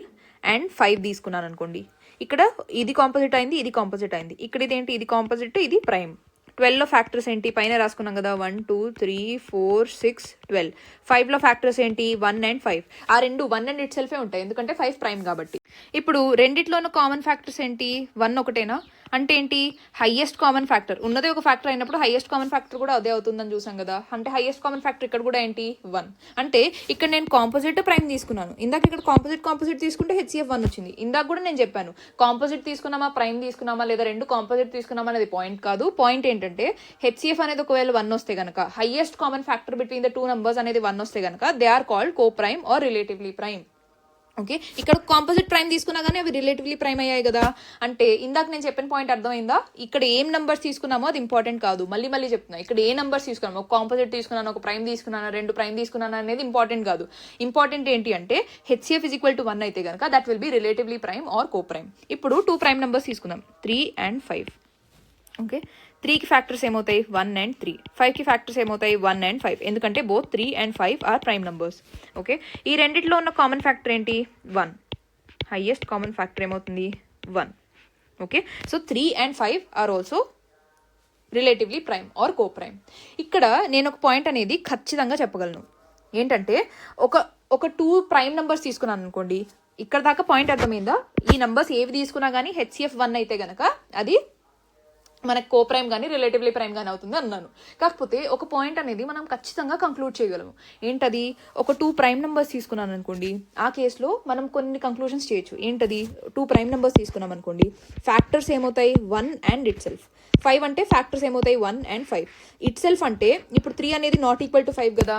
S1: అండ్ 5 తీసుకున్నాను అనుకోండి. ఇక్కడ ఇది కాంపోజిట్ అయింది, ఇది కాంపోజిట్ అయింది. ఇక్కడ ఇదేంటి, ఇది కాంపోజిట్, ఇది ప్రైమ్. 12లో ఫ్యాక్టర్స్ ఏంటి, పైన రాసుకున్నాం కదా, 1, 2, 3, 4, 6, 12. 5లో ఫ్యాక్టర్స్ ఏంటి, 1 అండ్ 5. ఆ రెండు 1 అండ్ ఇట్ సెల్ఫే ఉంటాయి, ఎందుకంటే 5 ప్రైమ్ కాబట్టి. ఇప్పుడు రెండిట్లోనూ కామన్ ఫ్యాక్టర్స్ ఏంటి, 1 ఒకటేనా, అంటే ఏంటి, హైయెస్ట్ కామన్ ఫ్యాక్టర్ ఉన్నదే ఒక ఫ్యాక్టర్ అయినప్పుడు హైయెస్ట్ కామన్ ఫ్యాక్టర్ కూడా అదే అవుతుందని చూసాం కదా. అంటే హైయెస్ట్ కామన్ ఫ్యాక్టర్ ఇక్కడ కూడా ఏంటి, 1. అంటే ఇక్కడ నేను కాంపోజిట్ ప్రైమ్ తీసుకున్నాను, ఇందాక ఇక్కడ కాంపోజిట్ తీసుకుంటే హెచ్సిఎఫ్ 1 వచ్చింది. ఇందాక కూడా నేను చెప్పాను, కాంపోజిట్ తీసుకున్నామా, ప్రైమ్ తీసుకున్నామా, లేదా రెండు కాంపోజిట్ తీసుకున్నామా అనేది పాయింట్ కాదు. పాయింట్ ఏంటంటే హెచ్సిఎఫ్ అనేది ఒకవేళ 1 వస్తే కనుక, highest common factor between the 2 numbers అనేది 1 వస్తే కనుక they are called co prime are relatively prime. Okay, ఇక్కడ కాంపోజిట్ ప్రైమ్ తీసుకున్నా కానీ అవి రిలేటివ్లీ ప్రైమ్ అయ్యాయి కదా. అంటే ఇందాక నేను చెప్పిన పాయింట్ అర్థమైందా, ఇక్కడ ఏం నెంబర్స్ తీసుకున్నామో అది ఇంపార్టెంట్ కాదు. మళ్ళీ చెప్తున్నా, ఇక్కడ ఏ నెంబర్స్ తీసుకున్నాము, ఒక కాంపోజిట్ తీసుకున్నాను, ఒక ప్రైమ్ తీసుకున్నాను, రెండు ప్రైమ్ తీసుకున్నాను అనేది ఇంపార్టెంట్ కాదు. ఇంపార్టెంట్ ఏంటి అంటే హెచ్సిఎఫ్ ఈజ్ ఈక్వల్ టు 1 అయితే కనుక that will be relatively prime are co prime. ఇప్పుడు 2 ప్రైమ్ నెంబర్స్ తీసుకుందాం, 3 and 5. ఓకే, 3కి ఫ్యాక్టర్స్ ఏమవుతాయి 1 and 3, 5కి ఫ్యాక్టర్స్ ఏమవుతాయి 1 and 5, ఎందుకంటే both 3 and 5 are prime numbers. Okay, ఈ రెండిట్లో ఉన్న కామన్ ఫ్యాక్టర్ ఏంటి 1, హైయెస్ట్ కామన్ ఫ్యాక్టర్ ఏమవుతుంది 1. Okay, so 3 and 5 are also relatively prime are co prime. ఇక్కడ నేను ఒక పాయింట్ అనేది ఖచ్చితంగా చెప్పగలను, ఏంటంటే ఒక 2 ప్రైమ్ నెంబర్స్ తీసుకున్నాను అనుకోండి, ఇక్కడ దాకా పాయింట్ అర్థమైందా? ఈ నెంబర్స్ ఏవి తీసుకున్నా కానీ హెచ్సిఎఫ్ 1 అయితే కనుక అది మనకు కో ప్రైమ్ కానీ రిలేటివ్లీ ప్రైమ్ కానీ అవుతుంది అన్నాను. కాకపోతే ఒక పాయింట్ అనేది మనం ఖచ్చితంగా కంక్లూడ్ చేయగలము, ఏంటది? ఒక 2 ప్రైమ్ నెంబర్స్ తీసుకున్నాను అనుకోండి, ఆ కేసులో మనం కొన్ని కంక్లూషన్స్ చేయొచ్చు. ఏంటది? 2 ప్రైమ్ నెంబర్స్ తీసుకున్నాం అనుకోండి, ఫ్యాక్టర్స్ ఏమవుతాయి 1 and ఇట్ సెల్ఫ్. 5 అంటే ఫ్యాక్టర్స్ ఏమవుతాయి 1 and 5. ఇట్ సెల్ఫ్ అంటే ఇప్పుడు 3 అనేది నాట్ ఈక్వల్ టు 5 కదా.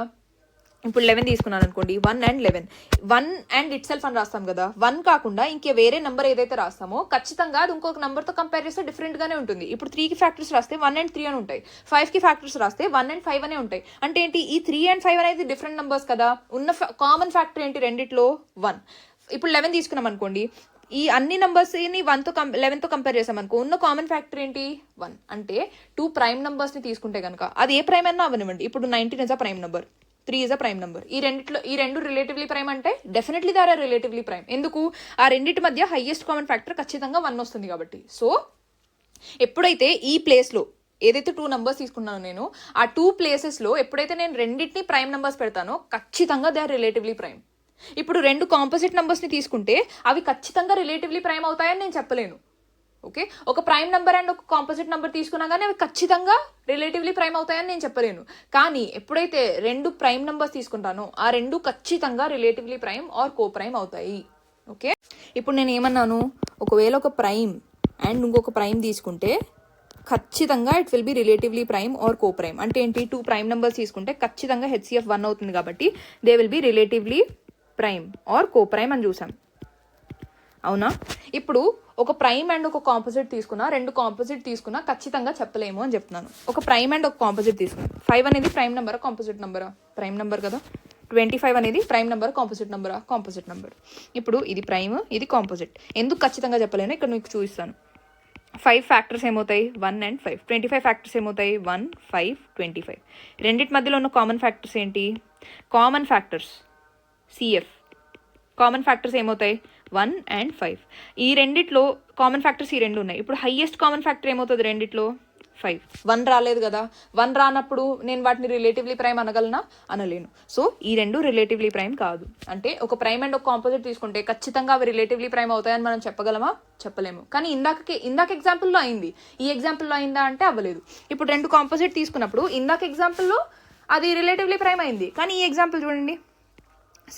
S1: ఇప్పుడు 11 తీసుకున్నాను అనుకోండి, 1 and 11, 1 and ఇట్ సెల్ఫ్ అని రాస్తాం కదా. 1 కాకుండా ఇంకే వేరే నెంబర్ ఏదైతే రాస్తామో ఖచ్చితంగా అది ఇంకొక నెంబర్తో కంపేర్ చేస్తే డిఫరెంట్గానే ఉంటుంది. ఇప్పుడు 3కి ఫ్యాక్టర్స్ రాస్తే 1 and 3 అని ఉంటాయి, 5కి ఫ్యాక్టర్స్ రాస్తే 1 and 5 అనే ఉంటాయి. అంటే ఏంటి? ఈ 3 and 5 అనేది డిఫరెంట్ నెంబర్స్ కదా. ఉన్న కామన్ ఫ్యాక్టర్ ఏంటి రెండిట్లో? 1. ఇప్పుడు 11 తీసుకున్నాం అనుకోండి, ఈ అన్ని నెంబర్స్ని 11తో కంపేర్ చేసాం అనుకో, ఉన్న కామన్ ఫ్యాక్టర్ ఏంటి 1. అంటే 2 ప్రైమ్ నెంబర్స్ని తీసుకుంటే కనుక అది ఏ ప్రైమ్ అన్నా అవనివ్వండి. ఇప్పుడు 19 is a prime number, 3 is a prime number. ఈ రెండు రిలేటివ్లీ ప్రైమ్ అంటే definitely they are relatively prime. ఎందుకు? ఆ రెండింటి మధ్య హైయెస్ట్ కామన్ ఫ్యాక్టర్ ఖచ్చితంగా 1 వస్తుంది కాబట్టి. సో ఎప్పుడైతే ఈ ప్లేస్లో ఏదైతే 2 నెంబర్స్ తీసుకున్నానో నేను, ఆ 2 ప్లేసెస్లో ఎప్పుడైతే నేను రెండింటిని ప్రైమ్ నెంబర్స్ పెడతానో ఖచ్చితంగా దే ఆర్ రిలేటివ్లీ ప్రైమ్. ఇప్పుడు 2 కాంపోజిట్ నెంబర్స్ని తీసుకుంటే అవి ఖచ్చితంగా రిలేటివ్లీ ప్రైమ్ అవుతాయని నేను చెప్పలేను. ఓకే, ఒక ప్రైమ్ నెంబర్ అండ్ ఒక కాంపోజిట్ నెంబర్ తీసుకున్నా కానీ అవి ఖచ్చితంగా రిలేటివ్లీ ప్రైమ్ అవుతాయని నేను చెప్పలేను. కానీ ఎప్పుడైతే 2 ప్రైమ్ నెంబర్స్ తీసుకుంటానో ఆ 2 ఖచ్చితంగా relatively prime are co prime అవుతాయి. ఓకే, ఇప్పుడు నేను ఏమన్నాను? ఒకవేళ ఒక ప్రైమ్ అండ్ ఇంకొక ప్రైమ్ తీసుకుంటే ఖచ్చితంగా it will be relatively prime are co prime. అంటే ఏంటి? 2 ప్రైమ్ నెంబర్స్ తీసుకుంటే ఖచ్చితంగా హెచ్సిఎఫ్ 1 అవుతుంది కాబట్టి they will be relatively prime are co prime అని చూసాం, అవునా? ఇప్పుడు ఒక ప్రైమ్ అండ్ ఒక కాంపోజిట్ తీసుకున్నా, 2 కాంపోజిట్ తీసుకున్నా ఖచ్చితంగా చెప్పలేము అని చెప్తున్నాను. ఒక ప్రైమ్ అండ్ ఒక కాంపోజిట్ తీసుకున్నాం. 5 అనేది ప్రైమ్ నెంబరా కాంపోజిట్ నెంబరా? ప్రైమ్ నెంబర్ కదా. 25 అనేది ప్రైమ్ నెంబర్ కాంపోజిట్ నెంబరా? Composite number. ఇప్పుడు ఇది ప్రైమ్, ఇది కాంపోజిట్. ఎందుకు ఖచ్చితంగా చెప్పలేను ఇక్కడ మీకు చూపిస్తాను. 5 ఫ్యాక్టర్స్ ఏమవుతాయి 1 and 5. 25 ఫ్యాక్టర్స్ ఏమవుతాయి 1, 5, 25. రెండింటి మధ్యలో ఉన్న కామన్ ఫ్యాక్టర్స్ ఏంటి? Common factors CF common factors ఏమవుతాయి 1 and 5. ఈ రెండిట్లో కామన్ ఫ్యాక్టర్స్ ఈ రెండు ఉన్నాయి. ఇప్పుడు హైయెస్ట్ కామన్ ఫ్యాక్టర్ ఏమవుతుంది రెండిట్లో? 5. 1 రాలేదు కదా. 1 రానప్పుడు నేను వాటిని రిలేటివ్లీ ప్రైమ్ అనగలనా? అనలేను. సో ఈ రెండు రిలేటివ్లీ ప్రైమ్ కాదు. అంటే ఒక ప్రైమ్ అండ్ ఒక కాంపోజిట్ తీసుకుంటే ఖచ్చితంగా అవి రిలేటివ్లీ ప్రైమ్ అవుతాయని మనం చెప్పగలమా? చెప్పలేము. కానీ ఇందాక ఎగ్జాంపుల్లో అయింది, ఈ ఎగ్జాంపుల్లో అయిందా అంటే అవ్వలేదు. ఇప్పుడు 2 కాంపోజిట్ తీసుకున్నప్పుడు ఇందాక ఎగ్జాంపుల్లో అది రిలేటివ్లీ ప్రైమ్ అయింది, కానీ ఈ ఎగ్జాంపుల్ చూడండి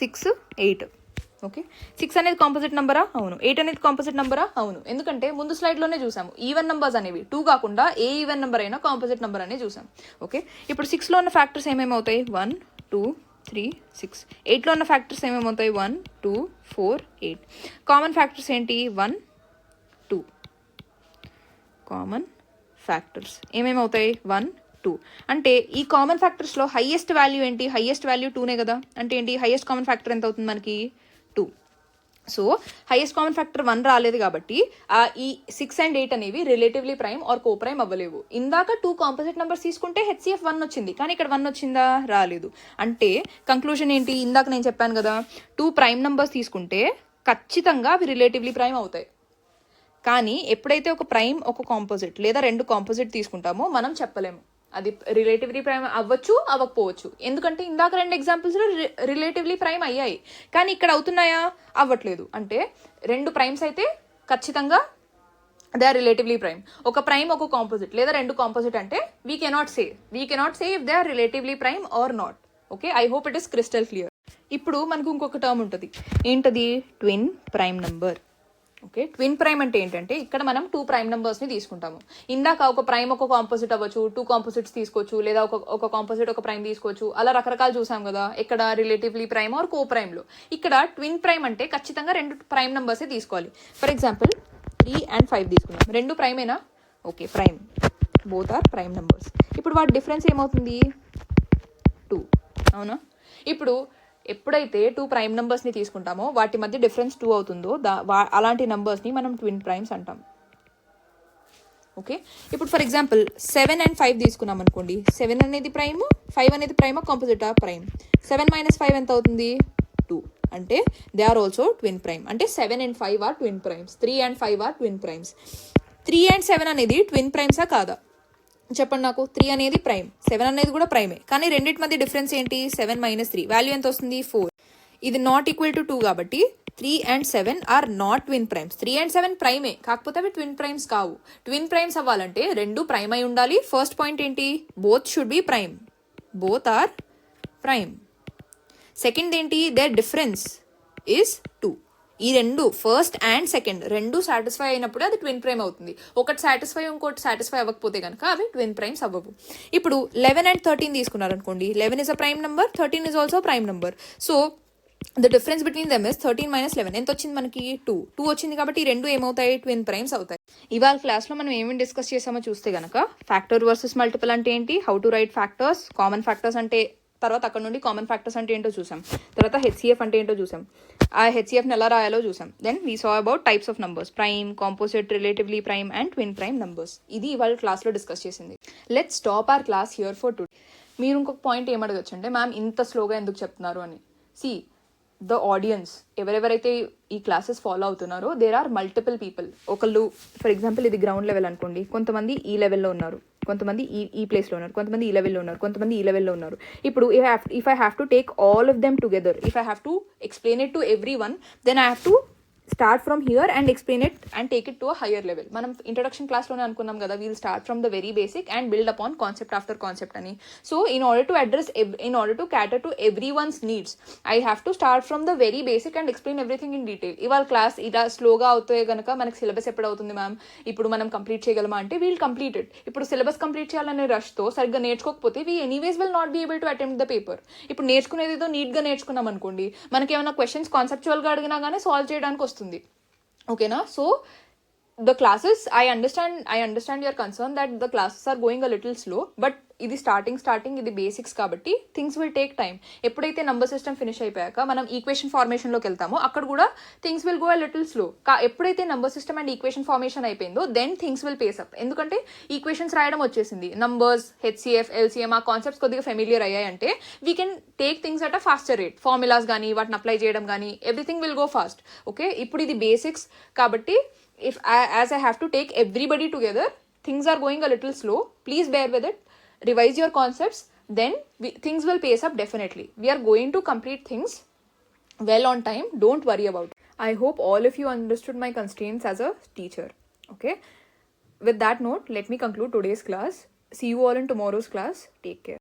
S1: 6, 8. ఓకే, 6 అనేది కాంపోజిట్ నెంబరా? అవును. 8 అనేది కాంపోజిట్ నెంబరా? అవును. ఎందుకంటే ముందు స్లైడ్లోనే చూసాము ఈవెన్ నెంబర్స్ అనేవి 2 కాకుండా ఏ ఈవెన్ నెంబర్ అయినా కాంపోజిట్ నెంబర్ అనే చూసాం. ఓకే, ఇప్పుడు 6లో ఉన్న ఫ్యాక్టర్స్ ఏమేమవుతాయి 1, 2, 3, 6. 8లో ఉన్న ఫ్యాక్టర్స్ ఏమేమవుతాయి 1, 2, 4, 8. కామన్ ఫ్యాక్టర్స్ ఏంటి 1, 2. కామన్ ఫ్యాక్టర్స్ ఏమేమవుతాయి 1, 2. అంటే ఈ కామన్ ఫ్యాక్టర్స్లో హైయెస్ట్ వాల్యూ ఏంటి? హైయెస్ట్ వాల్యూ 2నే కదా. అంటే ఏంటి? హైయెస్ట్ కామన్ ఫ్యాక్టర్ ఎంత అవుతుంది మనకి 2. సో హైయెస్ట్ కామన్ ఫ్యాక్టర్ 1 రాలేదు కాబట్టి ఈ 6 and 8 అనేవి relatively prime are co prime అవ్వలేవు. ఇందాక 2 కాంపోజిట్ నెంబర్స్ తీసుకుంటే హెచ్సిఎఫ్ 1 వచ్చింది, కానీ ఇక్కడ 1 వచ్చిందా? రాలేదు. అంటే కంక్లూజన్ ఏంటి? ఇందాక నేను చెప్పాను కదా, 2 ప్రైమ్ నెంబర్స్ తీసుకుంటే ఖచ్చితంగా అవి రిలేటివ్లీ ప్రైమ్ అవుతాయి. కానీ ఎప్పుడైతే ఒక ప్రైమ్ ఒక కాంపోజిట్ లేదా 2 కాంపోజిట్ తీసుకుంటామో మనం చెప్పలేము. అది రిలేటివ్లీ ప్రైమ్ అవ్వచ్చు, అవ్వకపోవచ్చు. ఎందుకంటే ఇందాక 2 ఎగ్జాంపుల్స్లో రిలేటివ్లీ ప్రైమ్ అయ్యాయి, కానీ ఇక్కడ అవుతున్నాయా? అవ్వట్లేదు. అంటే 2 ప్రైమ్స్ అయితే ఖచ్చితంగా దే ఆర్ రిలేటివ్లీ ప్రైమ్. ఒక ప్రైమ్ ఒక కాంపోజిట్ లేదా 2 కాంపోజిట్ అంటే we cannot say if they are relatively prime or not. Okay, I hope it is crystal clear. ఇప్పుడు మనకు ఇంకొక టర్మ్ ఉంటుంది, ఏంటది? Twin prime number. Okay, twin prime అంటే ఏంటంటే ఇక్కడ మనం 2 ప్రైమ్ నెంబర్స్ని తీసుకుంటాము. ఇందాక ఒక ప్రైమ్ ఒక కాంపోజిట్ అవ్వచ్చు, 2 కాంపోజిట్స్ తీసుకోవచ్చు, లేదా ఒక కాంపోజిట్ ఒక ప్రైమ్ తీసుకోవచ్చు, అలా రకరకాలు చూసాం కదా. ఇక్కడ రిలేటివ్లీ ప్రైమ్ ఆర్ కో ప్రైమ్లో. ఇక్కడ ట్విన్ ప్రైమ్ అంటే ఖచ్చితంగా 2 ప్రైమ్ నెంబర్సే తీసుకోవాలి. ఫర్ ఎగ్జాంపుల్ 3 and 5 తీసుకున్నాం. 2 ప్రైమేనా? Okay, prime, both are prime numbers. ఇప్పుడు వాటి డిఫరెన్స్ ఏమవుతుంది 2, అవునా? ఇప్పుడు ఎప్పుడైతే 2 ప్రైమ్ నెంబర్స్ని తీసుకుంటామో వాటి మధ్య డిఫరెన్స్ 2 అవుతుందో అలాంటి నెంబర్స్ని మనం ట్విన్ ప్రైమ్స్ అంటాం. ఓకే, ఇప్పుడు ఫర్ ఎగ్జాంపుల్ 7 and 5 తీసుకున్నాం అనుకోండి. 7 అనేది ప్రైమ్, 5 అనేది ప్రైమా కాంపోజిటా? ప్రైమ్. 7 - 5 ఎంత అవుతుంది? 2. అంటే they are also twin prime. అంటే 7 and 5 are twin primes, 3 and 5 are twin primes. 3 and 7 అనేది ట్విన్ ప్రైమ్సా కాదా చెప్పండి నాకు. 3 అనేది ప్రైమ్, 7 అనేది కూడా ప్రైమే. కానీ రెండింటి మధ్య డిఫరెన్స్ ఏంటి? 7 - 3 వాల్యూ ఎంత వస్తుంది? 4. ఇది నాట్ ఈక్వల్ టు 2 కాబట్టి 3 and 7 are not twin primes. 3 and 7 ప్రైమే, కాకపోతే అవి ట్విన్ ప్రైమ్స్ కావు. ట్విన్ ప్రైమ్స్ అవ్వాలంటే రెండు ప్రైమ్ అయి ఉండాలి. ఫస్ట్ పాయింట్ ఏంటి? Both should be prime, both are prime. Second ఏంటి? Their difference is 2. ఈ రెండు ఫస్ట్ అండ్ సెకండ్ రెండు సాటిస్ఫై అయినప్పుడు అది ట్విన్ ప్రైమ్ అవుతుంది. ఒకటి సాటిస్ఫై ఇంకోటి సాటిస్ఫై అవ్వకపోతే కనుక అవి ట్విన్ ప్రైమ్స్ అవ్వవు. ఇప్పుడు 11 and 13 తీసుకున్నారనుకోండి. 11 is a prime number, 13 is also a prime number. So the difference between them is 13 - 11. ఎంత వచ్చింది మనకి? 2 వచ్చింది. కాబట్టి ఈ రెండు ఏమవుతాయి? ట్విన్ ప్రైమ్స్ అవుతాయి. ఇవాళ క్లాస్లో మనం ఏమేమి డిస్కస్ చేసామో చూస్తే కనుక ఫ్యాక్టర్ వర్సెస్ మల్టిపుల్ అంటే ఏంటి, how to right factors, common factors అంటే, తర్వాత అక్కడ నుండి కామన్ ఫ్యాక్టర్స్ అంటే ఏంటో చూసాం. తర్వాత హెచ్సిఎఫ్ అంటే ఏంటో చూసాం. ఆ హెచ్సిఎఫ్ని ఎలా రాయాలో చూసాం. Then we saw about types of numbers, prime, composite, relatively prime and twin prime numbers. ఇది ఇవాళ క్లాస్లో డిస్కస్ చేసింది. Let's stop our class here for today. మీరు ఇంకొక పాయింట్ ఏమడగచ్చు అంటే, మ్యామ్ ఇంత స్లోగా ఎందుకు చెప్తున్నారు అని. సి ద ఆడియన్స్, ఎవరెవరైతే ఈ క్లాసెస్ ఫాలో అవుతున్నారో, దేర్ ఆర్ మల్టిపుల్ పీపుల్. ఒకళ్ళు ఫర్ ఎగ్జాంపుల్ ఇది గ్రౌండ్ లెవెల్ అనుకోండి, కొంతమంది ఈ లెవెల్లో ఉన్నారు, కొంతమంది ఈ ప్లేస్లో ఉన్నారు, కొంతమంది ఈ లెవెల్లో ఉన్నారు, కొంతమంది ఈ లెవెల్లో ఉన్నారు. ఇప్పుడు if I have to take all of them together, if I have to explain it to everyone, then I have to start from here and explain it and take it to a higher level. మనం introduction క్లాస్లోనే అనుకున్నాం కదా, we'll start from the very basic and build upon concept after concept అని. So in order to cater to everyone's needs, I have to start from the very basic and explain everything in detail. ఇవాళ class ఇలా స్లోగా అవుతాయి కనుక మనకి syllabus ఎప్పుడు అవుతుంది ma'am, ఇప్పుడు మనం కంప్లీట్ చేయగలమా అంటే, వీల్ కంప్లీట్ ఇట్. ఇప్పుడు సిలబస్ కంప్లీట్ చేయాలనే రష్తో సరిగ్గా నేర్చుకోకపోతే we anyways will not be able to attempt the paper. ఇప్పుడు నేర్చుకునేది ఏదో నీట్గా నేర్చుకున్నాం అనుకోండి, మనకి ఏమైనా క్వశ్చన్స్ కాన్సెప్చువల్గా అడిగినా కానీ సాల్వ్ చేయడానికి వస్తుంది. ఓకేనా? So the classes, I understand your concern that the classes are going a little slow, but ఇది స్టార్టింగ్ ఇది బేసిక్స్ కాబట్టి థింగ్స్ విల్ టేక్ టైం. ఎప్పుడైతే నంబర్ సిస్టమ్ ఫినిష్ అయిపోయాక మనం ఈక్వేషన్ ఫార్మేషన్లోకి వెళ్తామో అక్కడ కూడా things will go a little slow. ఎప్పుడైతే number system and equation formation అయిపోయిందో then things will pace up. ఎందుకంటే ఈక్వేషన్స్ రాయడం వచ్చేసింది, నంబర్స్, హెచ్సిఎఫ్, ఎల్సిఎం ఆ కాన్సెప్ట్స్ కొద్దిగా ఫెమిలియర్ అయ్యాయంటే we can take things at a faster rate. Formulas కానీ వాటిని అప్లై చేయడం కానీ everything will go fast. Okay, ఇప్పుడు ఇది బేసిక్స్ కాబట్టి as I have to take everybody together, things are going a little slow. Please bear with it. Revise your concepts. Then things will pace up definitely. We are going to complete things well on time. Don't worry about it. I hope all of you understood my constraints as a teacher. Okay. With that note, let me conclude today's class. See you all in tomorrow's class. Take care.